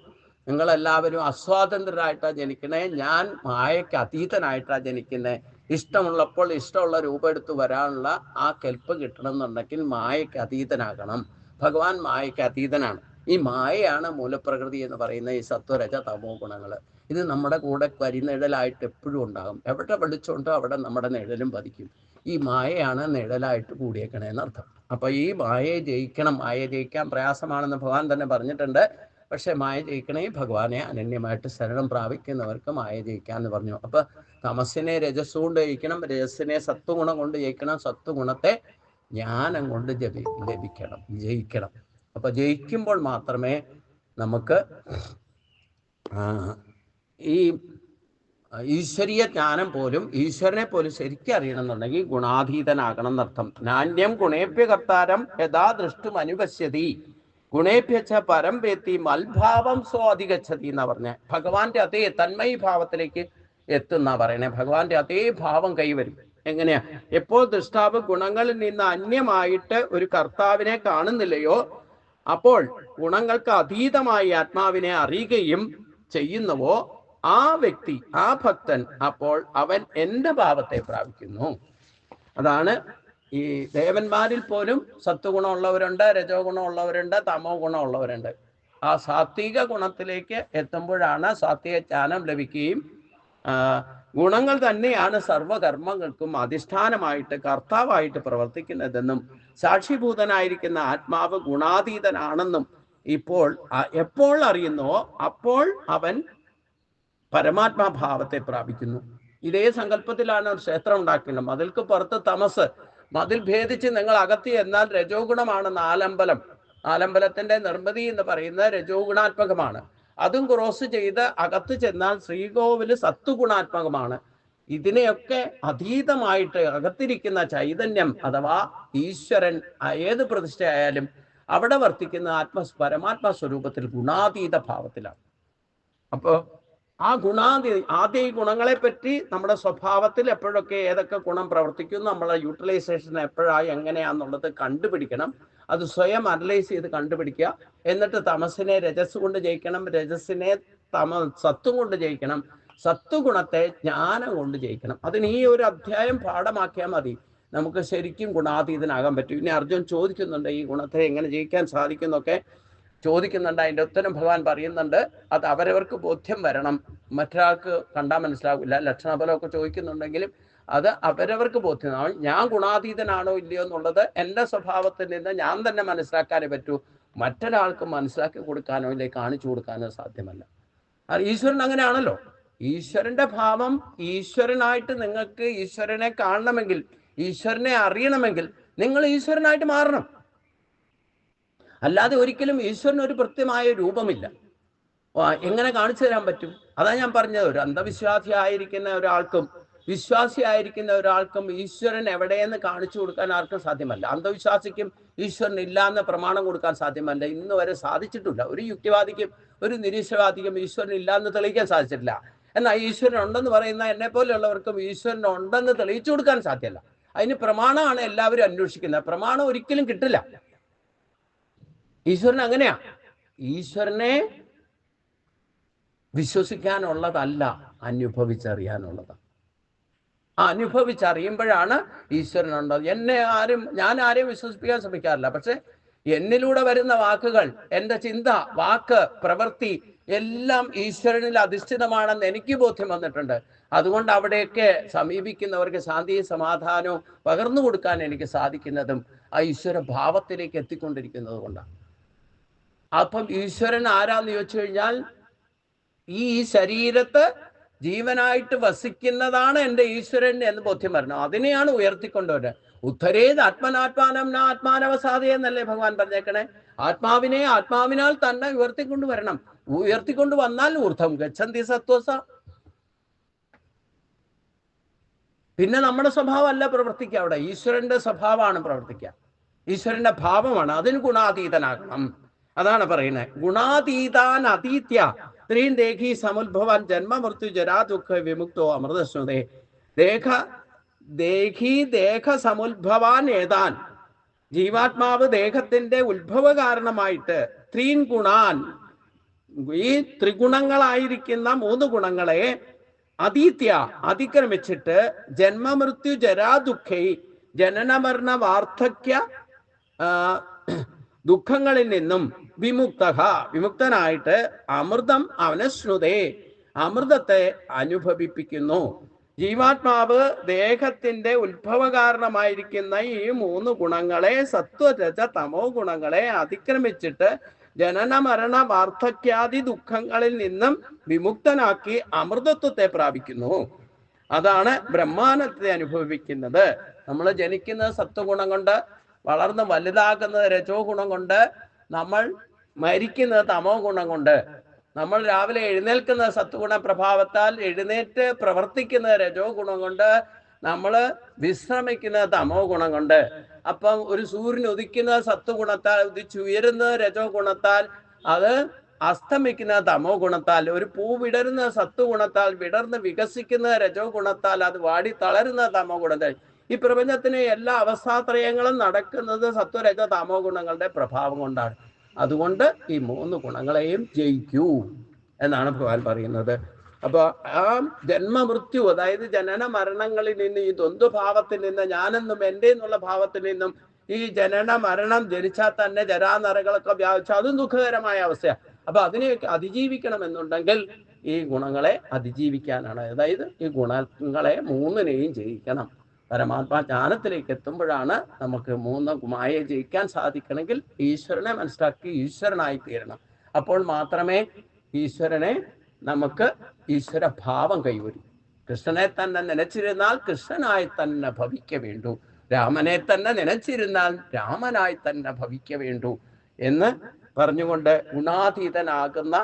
നിങ്ങളെല്ലാവരും അസ്വാതന്ത്ര്യരായിട്ടാണ് ജനിക്കണേ, ഞാൻ മായയ്ക്ക് അതീതനായിട്ടാണ് ജനിക്കുന്നത്. ഇഷ്ടമുള്ളപ്പോൾ ഇഷ്ടമുള്ള രൂപം എടുത്ത് വരാനുള്ള ആ കെൽപ്പ് കിട്ടണമെന്നുണ്ടെങ്കിൽ മായയ്ക്ക് അതീതനാകണം. ഭഗവാൻ മായയ്ക്ക് അതീതനാണ്. ഈ മായയാണ് മൂലപ്രകൃതി എന്ന് പറയുന്ന ഈ സത്വരജ തമോ ഗുണങ്ങൾ. ഇത് നമ്മുടെ കൂടെ കരിനിഴലായിട്ട് എപ്പോഴും ഉണ്ടാകും. എവിടെ വെളിച്ചമുണ്ടോ അവിടെ നമ്മുടെ നിഴലും പതിക്കും. ഈ മായയാണ് നിഴലായിട്ട് കൂടിയേക്കണേന്നർത്ഥം. അപ്പൊ ഈ മായയെ ജയിക്കണം. മായയെ ജയിക്കാൻ പ്രയാസമാണെന്ന് ഭഗവാൻ തന്നെ പറഞ്ഞിട്ടുണ്ട്. പക്ഷെ മായ ജയിക്കണേ ഭഗവാനെ അനന്യമായിട്ട് ശരണം പ്രാപിക്കുന്നവർക്ക് മായ ജയിക്കാന്ന് പറഞ്ഞു. അപ്പൊ തമസിനെ രജസ് കൊണ്ട് ജയിക്കണം, രജസിനെ സത്വഗുണം കൊണ്ട് ജയിക്കണം, സത്വഗുണത്തെ ജ്ഞാനം കൊണ്ട് ജയിക്കണം. അപ്പൊ ജയിക്കുമ്പോൾ മാത്രമേ നമുക്ക് ഈ ഈശ്വരീയ ജ്ഞാനം പോലും, ഈശ്വരനെ പോലും ശരിക്കും അറിയണമെന്നുണ്ടെങ്കിൽ ഗുണാതീതനാകണം എന്നർത്ഥം. നാണ്യം ഗുണേഭ്യ കർത്താരം യഥാ ദൃഷ്ടും അനുപശ്യതി ഗുണേഭ്യച്ച പരം വേത്തി മൽഭാവം സോ അധിഗച്ഛതി എന്നാ പറഞ്ഞ. ഭഗവാന്റെ അതേ തന്മയി ഭാവത്തിലേക്ക് എത്തുന്ന പറയണേ. ഭഗവാന്റെ അതേ ഭാവം കൈവരും. എങ്ങനെയാ? എപ്പോൾ ദൃഷ്ടാവ് ഗുണങ്ങളിൽ നിന്ന് അന്യമായിട്ട് ഒരു കർത്താവിനെ കാണുന്നില്ലയോ, അപ്പോൾ ഗുണങ്ങൾക്ക് അതീതമായി ആത്മാവിനെ അറിയുകയും ചെയ്യുന്നുവോ ആ വ്യക്തി, ആ ഭക്തൻ, അപ്പോൾ അവൻ എൻ്റെ ഭാവത്തെ പ്രാപിക്കുന്നു. അതാണ് ഈ ദേവന്മാരിൽ പോലും സത്വഗുണമുള്ളവരുണ്ട്, രജോ ഗുണമുള്ളവരുണ്ട്, തമോ ഗുണമുള്ളവരുണ്ട്. ആ സാത്വിക ഗുണത്തിലേക്ക് എത്തുമ്പോഴാണ് സാത്വിക ജ്ഞാനം ലഭിക്കുകയും ഗുണങ്ങൾ തന്നെയാണ് സർവകർമ്മങ്ങൾക്കും അധിഷ്ഠാനമായിട്ട് കർത്താവായിട്ട് പ്രവർത്തിക്കുന്നതെന്നും സാക്ഷിഭൂതനായിരിക്കുന്ന ആത്മാവ് ഗുണാതീതനാണെന്നും എപ്പോൾ അറിയുന്നോ അപ്പോൾ അവൻ പരമാത്മാഭാവത്തെ പ്രാപിക്കുന്നു. ഇതേ സങ്കല്പത്തിലാണ് ഒരു ക്ഷേത്രം ഉണ്ടാക്കുന്നത്. മതിൽക്ക് പുറത്ത് തമസ്, മതിൽ ഭേദിച്ച് നിങ്ങൾ അകത്തി എന്നാൽ രജോ ഗുണമാണ് നാലമ്പലം. നാലമ്പലത്തിന്റെ നിർമ്മിതി എന്ന് പറയുന്നത് രജോ ഗുണാത്മകമാണ്. അതും ക്രോസ് ചെയ്ത് അകത്ത് ചെന്നാൽ ശ്രീകോവില് സത്വഗുണാത്മകമാണ്. ഇതിനെയൊക്കെ അതീതമായിട്ട് അകത്തിരിക്കുന്ന ചൈതന്യം അഥവാ ഈശ്വരൻ ഏത് പ്രതിഷ്ഠയായാലും അവിടെ വർത്തിക്കുന്ന പരമാത്മ സ്വരൂപത്തിൽ ഗുണാതീത ഭാവത്തിലാണ്. അപ്പോൾ ആ ആദ്യ ഈ ഗുണങ്ങളെ പറ്റി നമ്മുടെ സ്വഭാവത്തിൽ എപ്പോഴൊക്കെ ഏതൊക്കെ ഗുണം പ്രവർത്തിക്കുന്നു, നമ്മളെ യൂട്ടിലൈസേഷൻ എപ്പോഴായി എങ്ങനെയാന്നുള്ളത് കണ്ടുപിടിക്കണം. അത് സ്വയം അനലൈസ് ചെയ്ത് കണ്ടുപിടിക്കുക. എന്നിട്ട് തമസിനെ രജസ് കൊണ്ട് ജയിക്കണം, രജസിനെ സത്വം കൊണ്ട് ജയിക്കണം, സത്വഗുണത്തെ ജ്ഞാനം കൊണ്ട് ജയിക്കണം. അതിന് ഈ ഒരു അധ്യായം പാഠമാക്കിയാൽ മതി, നമുക്ക് ശരിക്കും ഗുണാതീതനാകാൻ പറ്റും. ഇനി അർജുൻ ചോദിക്കുന്നുണ്ട് ഈ ഗുണത്തെ എങ്ങനെ ജയിക്കാൻ സാധിക്കുന്നൊക്കെ ചോദിക്കുന്നുണ്ട്. അതിൻ്റെ ഉത്തരം ഭഗവാൻ പറയുന്നുണ്ട്. അത് അവരവർക്ക് ബോധ്യം വരണം, മറ്റൊരാൾക്ക് കണ്ടാൽ മനസ്സിലാവില്ല. ലക്ഷണഫലമൊക്കെ ചോദിക്കുന്നുണ്ടെങ്കിലും അത് അവരവർക്ക് ബോധ്യം. ഞാൻ ഗുണാതീതനാണോ ഇല്ലയോ എന്നുള്ളത് എൻ്റെ സ്വഭാവത്തിൽ നിന്ന് ഞാൻ തന്നെ മനസ്സിലാക്കാനേ പറ്റൂ. മറ്റൊരാൾക്ക് മനസ്സിലാക്കി കൊടുക്കാനോ ഇല്ലേ കാണിച്ചു കൊടുക്കാനോ സാധ്യമല്ല. ഈശ്വരൻ അങ്ങനെയാണല്ലോ. ഈശ്വരന്റെ ഭാവം, ഈശ്വരനായിട്ട് നിങ്ങൾക്ക് ഈശ്വരനെ കാണണമെങ്കിൽ, ഈശ്വരനെ അറിയണമെങ്കിൽ നിങ്ങൾ ഈശ്വരനായിട്ട് മാറണം. അല്ലാതെ ഒരിക്കലും ഈശ്വരന് ഒരു കൃത്യമായ രൂപമില്ല. എങ്ങനെ കാണിച്ചു തരാൻ പറ്റും? അതാ ഞാൻ പറഞ്ഞത്, ഒരു അന്ധവിശ്വാസിയായിരിക്കുന്ന ഒരാൾക്കും വിശ്വാസിയായിരിക്കുന്ന ഒരാൾക്കും ഈശ്വരൻ എവിടെയെന്ന് കാണിച്ചു കൊടുക്കാൻ ആർക്കും സാധ്യമല്ല. അന്ധവിശ്വാസിക്കും ഈശ്വരൻ ഇല്ല എന്ന് പ്രമാണം കൊടുക്കാൻ സാധ്യമല്ല. ഇന്ന് വരെ സാധിച്ചിട്ടില്ല. ഒരു യുക്തിവാദിക്കും ഒരു നിരീശ്വരവാദിക്കും ഈശ്വരൻ ഇല്ല എന്ന് തെളിയിക്കാൻ സാധിച്ചിട്ടില്ല. എന്നാൽ ഈശ്വരൻ ഉണ്ടെന്ന് പറയുന്ന എന്നെ പോലെയുള്ളവർക്കും ഈശ്വരൻ ഉണ്ടെന്ന് തെളിയിച്ചു കൊടുക്കാൻ സാധ്യമല്ല. അതിന് പ്രമാണമാണ് എല്ലാവരും അന്വേഷിക്കുന്നത്. പ്രമാണം ഒരിക്കലും കിട്ടില്ല. ഈശ്വരൻ അങ്ങനെയാ. ഈശ്വരനെ വിശ്വസിക്കാനുള്ളതല്ല, അനുഭവിച്ചറിയാനുള്ളതാണ്. ആ അനുഭവിച്ചറിയുമ്പോഴാണ് ഈശ്വരൻ ഉള്ളത്. ഞാൻ ആരെയും വിശ്വസിപ്പിക്കാൻ ശ്രമിക്കാറില്ല. പക്ഷെ എന്നിലൂടെ വരുന്ന വാക്കുകൾ, എൻ്റെ ചിന്ത, വാക്ക്, പ്രവൃത്തി എല്ലാം ഈശ്വരനിൽ അധിഷ്ഠിതമാണെന്ന് എനിക്ക് ബോധ്യം വന്നിട്ടുണ്ട്. അതുകൊണ്ട് അവിടെയൊക്കെ സമീപിക്കുന്നവർക്ക് ശാന്തിയും സമാധാനവും പകർന്നു കൊടുക്കാൻ എനിക്ക് സാധിക്കുന്നതും ആ ഈശ്വര ഭാവത്തിലേക്ക് എത്തിക്കൊണ്ടിരിക്കുന്നത് കൊണ്ടാണ്. അപ്പം ഈശ്വരൻ ആരാന്ന് ചോദിച്ചു കഴിഞ്ഞാൽ, ഈ ശരീരത്ത് ജീവനായിട്ട് വസിക്കുന്നതാണ് എൻ്റെ ഈശ്വരൻ എന്ന് ബോധ്യം വരണം. അതിനെയാണ് ഉയർത്തിക്കൊണ്ടുവരുന്നത്. ഉദ്ധരേത് ആത്മനാത്മാനം ആത്മാനവസാദേ എന്നല്ലേ ഭഗവാൻ പറഞ്ഞേക്കണേ. ആത്മാവിനെ ആത്മാവിനാൽ തന്നെ ഉയർത്തിക്കൊണ്ടുവരണം. ഉയർത്തിക്കൊണ്ടു വന്നാൽ ഊർധം ഗച്ഛന്തി സത്വസ. പിന്നെ നമ്മുടെ സ്വഭാവമല്ല പ്രവർത്തിക്കുക അവിടെ, ഈശ്വരന്റെ സ്വഭാവമാണ് പ്രവർത്തിക്കുക. ഈശ്വരന്റെ ഭാവമാണ്. അതിന് ഗുണാതീതനാകണം. അതാണ് പറയുന്നത്. ഗുണാതീതാൻ അതീത്യ സ്ത്രീൻ ദേഹി സമുദ്ഭവാൻ ജന്മ മൃത്യു ജരാ ദുഃഖ വിമുക്തോ അമൃതശ്നുതേ. ദേഹ സമുദ്ഭവാൻ ഏതാൻ, ജീവാത്മാവ് ദേഹത്തിന്റെ ഉത്ഭവ കാരണമായിട്ട് ത്രീൻ ഗുണാൻ, ഈ ത്രിഗുണങ്ങളായിരിക്കുന്ന 3 ഗുണങ്ങളെ അതീത്യ അതിക്രമിച്ചിട്ട് ജന്മമൃത്യു ജരാ ദുഃഖൈ, ജനനമരണ വാർദ്ധക്യ ദുഃഖങ്ങളിൽ നിന്നും വിമുക്തനായിട്ട് അമൃതം അവനശ്നുതേ, അമൃതത്തെ അനുഭവിപ്പിക്കുന്നു. ജീവാത്മാവ് ദേഹത്തിന്റെ ഉത്ഭവ കാരണമായിരിക്കുന്ന ഈ 3 ഗുണങ്ങളെ, സത്വരജ തമോ ഗുണങ്ങളെ അതിക്രമിച്ചിട്ട് ജനന മരണ വാർദ്ധക്യാദി ദുഃഖങ്ങളിൽ നിന്നും വിമുക്തനാക്കി അമൃതത്വത്തെ പ്രാപിക്കുന്നു. അതാണ് ബ്രഹ്മാനത്തെ അനുഭവിക്കുന്നത്. നമ്മൾ ജനിക്കുന്നത് സത്വഗുണം കൊണ്ട്, വളർന്ന് വലുതാക്കുന്നത് രജോ ഗുണം കൊണ്ട്, നമ്മൾ മരിക്കുന്നത് തമോ ഗുണം കൊണ്ട്, നമ്മൾ രാവിലെ എഴുന്നേൽക്കുന്ന സത്വഗുണ പ്രഭാവത്താൽ, എഴുന്നേറ്റ് പ്രവർത്തിക്കുന്ന രജോ ഗുണം കൊണ്ട്, നമ്മൾ വിശ്രമിക്കുന്ന തമോ ഗുണം കൊണ്ട്. അപ്പം ഒരു സൂര്യൻ ഉദിക്കുന്ന സത്വഗുണത്താൽ, ഉദിച്ചുയരുന്ന രജോ ഗുണത്താൽ, അത് അസ്തമിക്കുന്ന തമോ ഗുണത്താൽ, ഒരു പൂ വിടരുന്ന സത്വഗുണത്താൽ, വിടർന്ന് വികസിക്കുന്ന രജോ ഗുണത്താൽ, അത് വാടി തളരുന്ന തമോ ഗുണത്താൽ. ഈ പ്രപഞ്ചത്തിന് എല്ലാ അവസ്ഥാത്രയങ്ങളും നടക്കുന്നത് സത്വരജ തമോ ഗുണങ്ങളുടെ പ്രഭാവം കൊണ്ടാണ്. അതുകൊണ്ട് ഈ 3 ഗുണങ്ങളെയും ജയിക്കൂ എന്നാണ് ഭഗവാൻ പറയുന്നത്. അപ്പൊ ആ ജന്മമൃത്യു, അതായത് ജനന മരണങ്ങളിൽ നിന്ന്, ഈ ദ്വന്ദ്ഭാവത്തിൽ നിന്ന്, ഞാനെന്നും എൻ്റെ എന്നുള്ള ഭാവത്തിൽ നിന്നും, ഈ ജനന മരണം, ജനിച്ചാൽ തന്നെ ജരാനരകളൊക്കെ വ്യാപിച്ച അതും ദുഃഖകരമായ അവസ്ഥയാണ്. അപ്പൊ അതിനെയൊക്കെ അതിജീവിക്കണമെന്നുണ്ടെങ്കിൽ ഈ ഗുണങ്ങളെ അതിജീവിക്കാനാണ്. അതായത് ഈ ഗുണങ്ങളെ 3നെയും ജയിക്കണം. പരമാത്മാ ജ്ഞാനത്തിലേക്ക് എത്തുമ്പോഴാണ് നമുക്ക് 3 മായയെ ജയിക്കാൻ സാധിക്കണമെങ്കിൽ ഈശ്വരനെ മനസ്സിലാക്കി ഈശ്വരനായി തീരണം. അപ്പോൾ മാത്രമേ ഈശ്വരനെ നമുക്ക് ഈശ്വര ഭാവം കൈവരും. കൃഷ്ണനെ തന്നെ നനച്ചിരുന്നാൽ കൃഷ്ണനായി തന്നെ ഭവിക്ക വേണ്ടു, രാമനെ തന്നെ നനച്ചിരുന്നാൽ രാമനായി തന്നെ ഭവിക്ക വേണ്ടു എന്ന് പറഞ്ഞുകൊണ്ട് ഗുണാതീതനാകുന്ന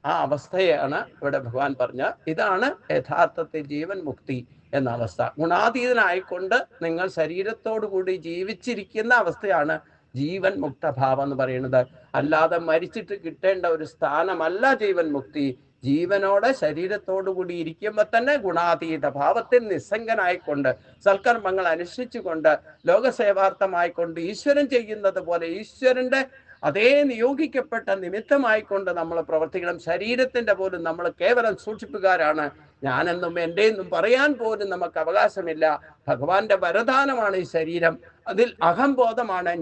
ആ അവസ്ഥയാണ് ഇവിടെ ഭഗവാൻ പറഞ്ഞ. ഇതാണ് യഥാർത്ഥത്തിൽ ജീവൻ മുക്തി എന്ന അവസ്ഥ. ഗുണാതീതനായിക്കൊണ്ട് നിങ്ങൾ ശരീരത്തോടു കൂടി ജീവിച്ചിരിക്കുന്ന അവസ്ഥയാണ് ജീവൻ മുക്തഭാവം എന്ന് പറയുന്നത്. അല്ലാതെ മരിച്ചിട്ട് കിട്ടേണ്ട ഒരു സ്ഥാനമല്ല ജീവൻ മുക്തി. ജീവനോടെ ശരീരത്തോടു കൂടി ഇരിക്കുമ്പോൾ തന്നെ ഗുണാതീത ഭാവത്തിൽ നിസ്സംഗനായിക്കൊണ്ട്, സൽക്കർമ്മങ്ങൾ അനുഷ്ഠിച്ചുകൊണ്ട്, ലോകസേവാർത്ഥമായിക്കൊണ്ട്, ഈശ്വരൻ ചെയ്യുന്നത് പോലെ ഈശ്വരന്റെ അതേ നിയോഗിക്കപ്പെട്ട നിമിത്തമായിക്കൊണ്ട് നമ്മൾ പ്രവർത്തിക്കണം. ശരീരത്തിന്റെ പോലും നമ്മൾ കേവലം സൂക്ഷിപ്പുകാരാണ്. ഞാനെന്നും എൻ്റെ എന്നും പറയാൻ പോലും നമുക്ക് അവകാശമില്ല. ഭഗവാന്റെ വരദാനമാണ് ഈ ശരീരം. അതിൽ അഹംബോധമാണ്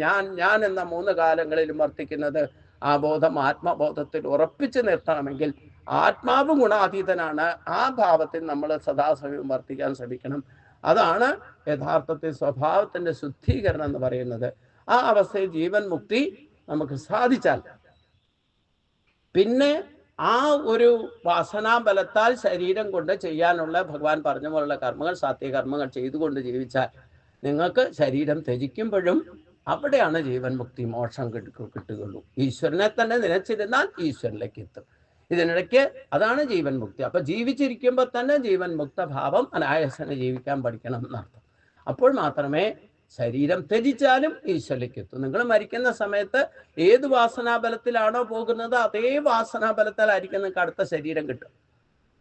ഞാൻ എന്ന 3 കാലങ്ങളിലും വർത്തിക്കുന്നത്. ആ ബോധം ആത്മബോധത്തിൽ ഉറപ്പിച്ചു നിർത്തണമെങ്കിൽ ആത്മാവ് ഗുണാതീതനാണ്. ആ ഭാവത്തിൽ നമ്മൾ സദാസമയം വർത്തിക്കാൻ ശ്രമിക്കണം. അതാണ് യഥാർത്ഥത്തിൽ സ്വഭാവത്തിന്റെ ശുദ്ധീകരണം എന്ന് പറയുന്നത്. ആ അവസ്ഥയിൽ ജീവൻ മുക്തി നമുക്ക് സാധിച്ചാൽ പിന്നെ ആ ഒരു വാസനാബലത്താൽ ശരീരം കൊണ്ട് ചെയ്യാനുള്ള ഭഗവാൻ പറഞ്ഞ പോലുള്ള കർമ്മങ്ങൾ, സാത്വിക കർമ്മങ്ങൾ ചെയ്തുകൊണ്ട് ജീവിച്ചാൽ നിങ്ങൾക്ക് ശരീരം ത്യജിക്കുമ്പോഴും അവിടെയാണ് ജീവൻ മുക്തി മോക്ഷം കിട്ടുകയുള്ളൂ. ഈശ്വരനെ തന്നെ നിലച്ചിരുന്നാൽ ഈശ്വരനിലേക്ക് എത്തും. ഇതിനിടയ്ക്ക് അതാണ് ജീവൻ മുക്തി. അപ്പൊ ജീവിച്ചിരിക്കുമ്പോൾ തന്നെ ജീവൻ മുക്ത ഭാവം അനായാസന ജീവിക്കാൻ പഠിക്കണം എന്നർത്ഥം. അപ്പോൾ മാത്രമേ ശരീരം ത്യജിച്ചാലും ഈശ്വരനിലേക്ക് എത്തും. നിങ്ങൾ മരിക്കുന്ന സമയത്ത് ഏത് വാസനാബലത്തിലാണോ പോകുന്നത് അതേ വാസനാബലത്തിലായിരിക്കും നിങ്ങൾക്ക് അടുത്ത ശരീരം കിട്ടും.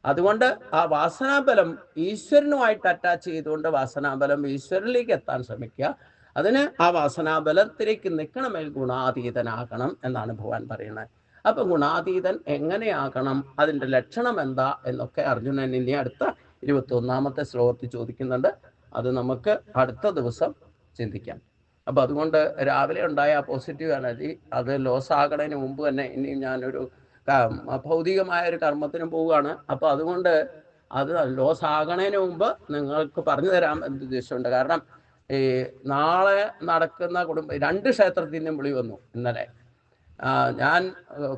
അതുകൊണ്ട് ആ വാസനാബലം ഈശ്വരനുമായിട്ട് അറ്റാച്ച് ചെയ്തുകൊണ്ട് വാസനാബലം ഈശ്വരനിലേക്ക് എത്താൻ ശ്രമിക്കുക. അതിന് ആ വാസനാബലത്തിലേക്ക് നിൽക്കണമെങ്കിൽ ഗുണാതീതനാകണം എന്നാണ് ഭഗവാൻ പറയുന്നത്. അപ്പൊ ഗുണാതീതൻ എങ്ങനെയാകണം, അതിൻ്റെ ലക്ഷണം എന്താ എന്നൊക്കെ അർജുനൻ ഇനി അടുത്ത 21-ാമത്തെ ശ്ലോകത്തിൽ ചോദിക്കുന്നുണ്ട്. അത് നമുക്ക് അടുത്ത ദിവസം ചിന്തിക്കാം. അപ്പൊ അതുകൊണ്ട് രാവിലെ ഉണ്ടായ പോസിറ്റീവ് എനർജി അത് ലോസ് ആകണതിന് മുമ്പ് തന്നെ ഇനിയും ഞാനൊരു ഭൗതികമായ ഒരു കർമ്മത്തിന് പോവുകയാണ്. അപ്പൊ അതുകൊണ്ട് അത് ലോസ് ആകണതിന് മുമ്പ് നിങ്ങൾക്ക് പറഞ്ഞു തരാൻ ഉദ്ദേശമുണ്ട്. കാരണം ഈ നാളെ നടക്കുന്ന 2 ക്ഷേത്രത്തിൽ നിന്നും വിളി വന്നു ഇന്നലെ. ഞാൻ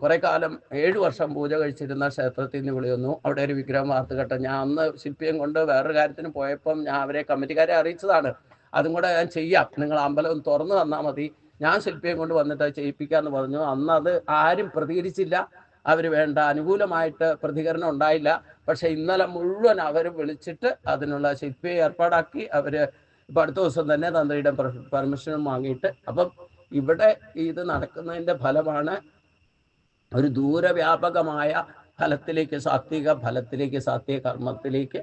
കുറെ കാലം 7 വർഷം പൂജ കഴിച്ചിരുന്ന ക്ഷേത്രത്തിൽ നിന്ന് വിളി വന്നു. അവിടെ ഒരു വിഗ്രഹം വാർത്ത് കേട്ട ഞാൻ അന്ന് ശില്പിയും കൊണ്ട് വേറൊരു കാര്യത്തിന് പോയപ്പം ഞാൻ അവരെ കമ്മിറ്റിക്കാരെ അറിയിച്ചതാണ്. അതും കൂടെ ഞാൻ ചെയ്യാം, നിങ്ങൾ അമ്പലം തുറന്നു തന്നാൽ മതി, ഞാൻ ശില്പിയും കൊണ്ട് വന്നിട്ട് അത് ചെയ്യിപ്പിക്കാമെന്ന് പറഞ്ഞു. അന്ന് അത് ആരും പ്രതികരിച്ചില്ല. അവർ വേണ്ട അനുകൂലമായിട്ട് പ്രതികരണം ഉണ്ടായില്ല. പക്ഷെ ഇന്നലെ മുഴുവൻ അവർ വിളിച്ചിട്ട് അതിനുള്ള ശില്പിയെ ഏർപ്പാടാക്കി. അവര് ഇപ്പം അടുത്ത ദിവസം തന്നെ തന്ത്രിയുടെ പെർമിഷനും വാങ്ങിയിട്ട്. അപ്പം ഇവിടെ ഇത് നടക്കുന്നതിൻ്റെ ഫലമാണ് ഒരു ദൂരവ്യാപകമായ ഫലത്തിലേക്ക്, സാത്വിക ഫലത്തിലേക്ക്, സാത്വിക കർമ്മത്തിലേക്ക്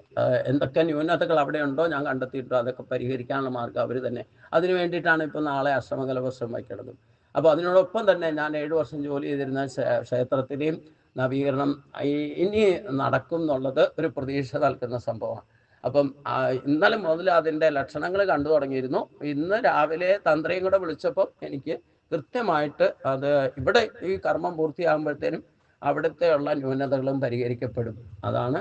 എന്തൊക്കെ ന്യൂനതകൾ അവിടെ ഉണ്ടോ ഞാൻ കണ്ടെത്തിയിട്ടോ അതൊക്കെ പരിഹരിക്കാനുള്ള മാർഗ്ഗം അവർ തന്നെ. അതിനു വേണ്ടിയിട്ടാണ് ഇപ്പം നാളെ അശ്രമകലവസ്ത്രം വയ്ക്കുന്നത്. അപ്പോൾ അതിനോടൊപ്പം തന്നെ ഞാൻ 7 വർഷം ജോലി ചെയ്തിരുന്ന ക്ഷേത്രത്തിലെയും നവീകരണം ഇനി നടക്കും എന്നുള്ളത് ഒരു പ്രതീക്ഷ നൽകുന്ന സംഭവമാണ്. അപ്പം ഇന്നലെ മുതൽ അതിൻ്റെ ലക്ഷണങ്ങൾ കണ്ടു തുടങ്ങിയിരുന്നു. ഇന്ന് രാവിലെ തന്ത്രിയും കൂടെ വിളിച്ചപ്പോൾ എനിക്ക് കൃത്യമായിട്ട് അത് ഇവിടെ ഈ കർമ്മം പൂർത്തിയാകുമ്പോഴത്തേനും അവിടുത്തെ ഉള്ള ന്യൂനതകളും പരിഹരിക്കപ്പെടും. അതാണ്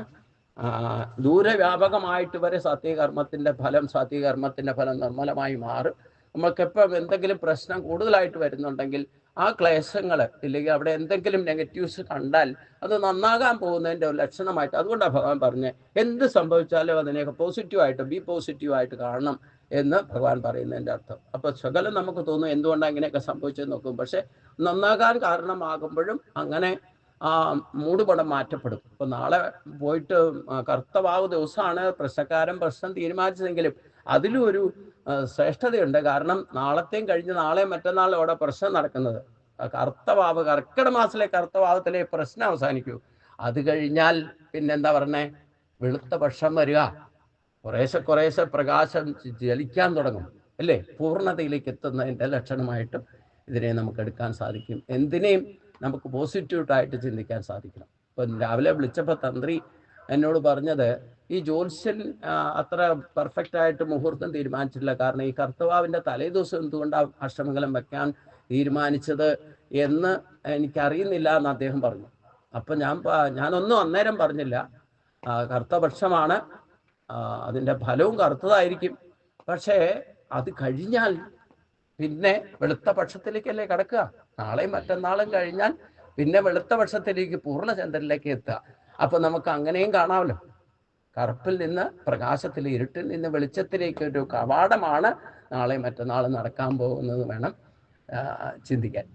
ദൂരവ്യാപകമായിട്ട് വരെ സാത്വികർമ്മത്തിൻ്റെ ഫലം, സാത്വികർമ്മത്തിൻ്റെ ഫലം നിർമ്മലമായി മാറും. നമുക്കെപ്പം എന്തെങ്കിലും പ്രശ്നം കൂടുതലായിട്ട് വരുന്നുണ്ടെങ്കിൽ ആ ക്ലേശങ്ങൾ ഇല്ലെങ്കിൽ അവിടെ എന്തെങ്കിലും നെഗറ്റീവ്സ് കണ്ടാൽ അത് നന്നാകാൻ പോകുന്നതിൻ്റെ ഒരു ലക്ഷണമായിട്ട്, അതുകൊണ്ടാണ് ഭഗവാൻ പറഞ്ഞത് എന്ത് സംഭവിച്ചാലും അതിനെയൊക്കെ പോസിറ്റീവായിട്ട് ബി പോസിറ്റീവായിട്ട് കാണണം എന്ന് ഭഗവാൻ പറയുന്നതിൻ്റെ അർത്ഥം. അപ്പോൾ ശകലം നമുക്ക് തോന്നും എന്തുകൊണ്ടാണ് ഇങ്ങനെയൊക്കെ സംഭവിച്ചതെന്ന് നോക്കും. പക്ഷെ നന്നാകാൻ കാരണമാകുമ്പോഴും അങ്ങനെ ആ മൂടുപടം മാറ്റപ്പെടും. ഇപ്പം നാളെ പോയിട്ട് കർത്തവാവ് ദിവസമാണ് പ്രശ്നക്കാരൻ പ്രശ്നം തീരുമാനിച്ചതെങ്കിലും അതിലും ഒരു ശ്രേഷ്ഠതയുണ്ട്. കാരണം നാളത്തെയും കഴിഞ്ഞ് നാളെയും മറ്റന്നാളും അവിടെ പ്രശ്നം നടക്കുന്നത് കർത്തവാവ്, കർക്കിടക മാസത്തിലെ കർത്തവാവത്തിലെ പ്രശ്നം അവസാനിക്കൂ. അത് കഴിഞ്ഞാൽ പിന്നെന്താ പറഞ്ഞേ, വെളുത്ത പക്ഷം വരിക, കുറേശ്ശെ പ്രകാശം ജലിക്കാൻ തുടങ്ങും അല്ലേ. പൂർണ്ണതയിലേക്ക് എത്തുന്നതിൻ്റെ ലക്ഷണമായിട്ടും ഇതിനെ നമുക്ക് എടുക്കാൻ സാധിക്കും. എന്തിനേയും നമുക്ക് പോസിറ്റീവായിട്ട് ചിന്തിക്കാൻ സാധിക്കണം. ഇപ്പം രാവിലെ വിളിച്ചപ്പോൾ തന്ത്രി എന്നോട് പറഞ്ഞത് ഈ ജ്യോത്സ്യൻ അത്ര പെർഫെക്റ്റ് ആയിട്ട് മുഹൂർത്തം തീരുമാനിച്ചിട്ടില്ല. കാരണം ഈ കർത്തവാവിൻ്റെ തലേദിവസം എന്തുകൊണ്ടാണ് അഷ്ടമംഗലം വെക്കാൻ തീരുമാനിച്ചത് എന്ന് എനിക്കറിയുന്നില്ല എന്ന് അദ്ദേഹം പറഞ്ഞു. അപ്പം ഞാനൊന്നും അന്നേരം പറഞ്ഞില്ല. കറുത്തപക്ഷമാണ്, അതിൻ്റെ ഫലവും കറുത്തതായിരിക്കും. പക്ഷേ അത് കഴിഞ്ഞാൽ പിന്നെ വെളുത്ത പക്ഷത്തിലേക്കല്ലേ കിടക്കുക. നാളെയും മറ്റന്നാളും കഴിഞ്ഞാൽ പിന്നെ വെളുത്ത പക്ഷത്തിലേക്ക് പൂർണ്ണചന്ദ്രനിലേക്ക് എത്തുക. അപ്പൊ നമുക്ക് അങ്ങനെയും കാണാമല്ലോ. കറുപ്പിൽ നിന്ന് പ്രകാശത്തിൽ, ഇരുട്ടിൽ നിന്ന് വെളിച്ചത്തിലേക്ക് ഒരു കവാടമാണ് നാളെ മറ്റന്നാൾ നടക്കാൻ പോകുന്നത് വേണം ചിന്തിക്കാൻ.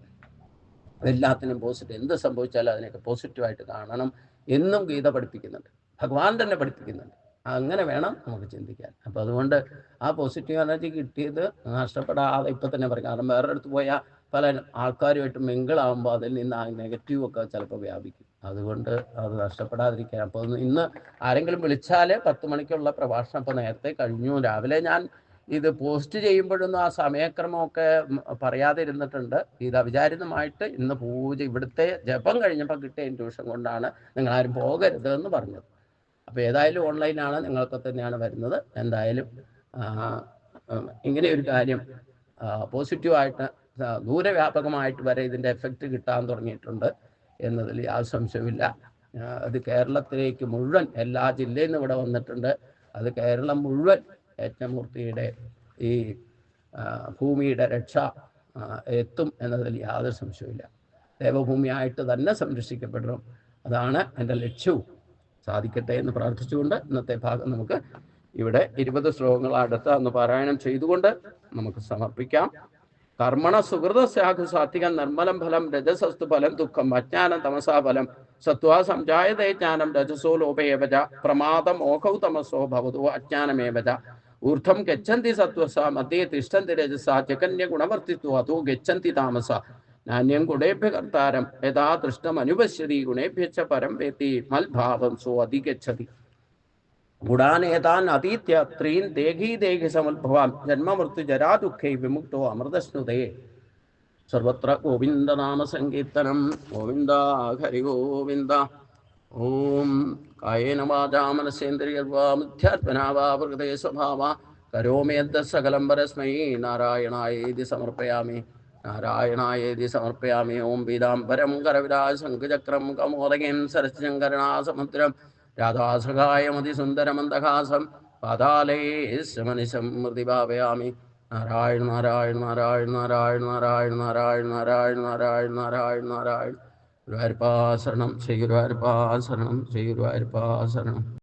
എല്ലാത്തിനും പോസിറ്റീവ്, എന്ത് സംഭവിച്ചാലും അതിനൊക്കെ പോസിറ്റീവായിട്ട് കാണണം എന്നും ഗീത പഠിപ്പിക്കുന്നുണ്ട്, ഭഗവാൻ തന്നെ പഠിപ്പിക്കുന്നുണ്ട്. അങ്ങനെ വേണം നമുക്ക് ചിന്തിക്കാൻ. അപ്പോൾ അതുകൊണ്ട് ആ പോസിറ്റീവ് എനർജി കിട്ടിയത് നഷ്ടപ്പെടാതെ ഇപ്പം തന്നെ പറയും. കാരണം വേറെ അടുത്ത് പോയാൽ പല ആൾക്കാരുമായിട്ട് മിങ്കിളാകുമ്പോൾ അതിൽ നിന്ന് ആ നെഗറ്റീവൊക്കെ ചിലപ്പോൾ വ്യാപിക്കും. അതുകൊണ്ട് അത് നഷ്ടപ്പെടാതിരിക്കാൻ. അപ്പോൾ ഇന്ന് ആരെങ്കിലും വിളിച്ചാൽ 10 മണിക്കുള്ള പ്രഭാഷണം ഇപ്പോൾ നേരത്തെ കഴിഞ്ഞു. രാവിലെ ഞാൻ ഇത് പോസ്റ്റ് ചെയ്യുമ്പോഴൊന്നും ആ സമയക്രമമൊക്കെ പറയാതെ ഇരുന്നിട്ടുണ്ട്. ഇത് അവിചാരിതമായിട്ട് ഇന്ന് പൂജ ഇവിടുത്തെ ജപം കഴിഞ്ഞപ്പോൾ കിട്ടിയ ഇൻട്യൂഷൻ കൊണ്ടാണ് നിങ്ങളാരും പോകരുത് എന്ന് പറഞ്ഞത്. അപ്പോൾ ഏതായാലും ഓൺലൈനാണ്, നിങ്ങൾക്ക് തന്നെയാണ് വരുന്നത്. എന്തായാലും ഇങ്ങനെ ഒരു കാര്യം പോസിറ്റീവായിട്ട് ദൂരവ്യാപകമായിട്ട് വരെ ഇതിൻ്റെ എഫക്റ്റ് കിട്ടാൻ തുടങ്ങിയിട്ടുണ്ട് എന്നതിൽ യാതൊരു സംശയമില്ല. അത് കേരളത്തിലേക്ക് മുഴുവൻ എല്ലാ ജില്ലയിൽ നിന്നും ഇവിടെ വന്നിട്ടുണ്ട്. അത് കേരളം മുഴുവൻ യജ്ഞമൂർത്തിയുടെ ഈ ഭൂമിയുടെ രക്ഷ എത്തും എന്നതിൽ യാതൊരു സംശയമില്ല. ദേവഭൂമിയായിട്ട് തന്നെ സംരക്ഷിക്കപ്പെടണം, അതാണ് എൻ്റെ ലക്ഷ്യവും. സാധിക്കട്ടെ എന്ന് പ്രാർത്ഥിച്ചുകൊണ്ട് ഇന്നത്തെ ഭാഗം നമുക്ക് ഇവിടെ 20 ശ്ലോകങ്ങൾ അടുത്ത പാരായണം ചെയ്തുകൊണ്ട് നമുക്ക് സമർപ്പിക്കാം. കർമ്മണ സുഹൃതസ്യാഹു സാത്വികം നിർമ്മലം ഫലം രജസസ്തു ഫലം ദുഃഖം അജ്ഞാനം തമസാ ഫലം സത്വാ സംജായതേ ജ്ഞാനം രജസോ ലോപേവച പ്രമാദം ഓഘൗ തമസോ ഭവതു അജ്ഞാനമേവച ഊർധ്വം ഗച്ഛന്തി സത്വസ മധ്യേ തിഷ്ഠന്തി രജസ ജഗന്യ ഗുണവർത്തിത്വ അതോ ഗച്ഛന്തി താമസ നാന്യം ഗുണേഭ്യ കർത്താരം യഥാ തൃഷ്ണമനുപശ്യതി ഗുണേഭ്യച്ച പരം വേത്തി മൽഭാവം സോ അധിഗച്ഛതി ഗുണാനേതാൻ അതീത്യ ത്രീൻ ദേഹി ദേഹി സമുദ്ഭവാൻ ജന്മമൃത്യു ജരാ ദുഃഖൈ വിമുക്തോ അമൃതസ്നുതേ സർവത്ര ഗോവിന്ദനാമ സങ്കീർത്തനം ഗോവിന്ദ ഹരി ഗോവിന്ദ. ഓം കായേന വാചാ മനസേന്ദ്രിയർവാ ബുദ്ധ്യാത്മനാ വാ പ്രകൃതേ സ്വഭാവാ കരോമി യദ്ദഃ സകലം പരസ്മൈ നാരായണായേതി സമർപ്പയാമി നാരായണായേതി സമർപ്പയാമി. ഓം പീതാംബരം കരവിരാശംഖചക്രം കമോദകീം സരസിജങ്കരണാസമുദ്രം രാധാസഹായമതിസുന്ദരമന്ദഹാസം പാതാലേ സമനിശം മൃതി ഭാവയാമി. നാരായണ നാരായണ നാരായണ നാരായണ നാരായണ നാരായണ നാരായണ നാരായണ നാരായണ നാരായണ. ഗുരുവായൂരപ്പാ ശരണം, ശ്രീ ഗുരുവായൂരപ്പാ ശരണം, ശ്രീ ഗുരുവായൂരപ്പാ ശരണം.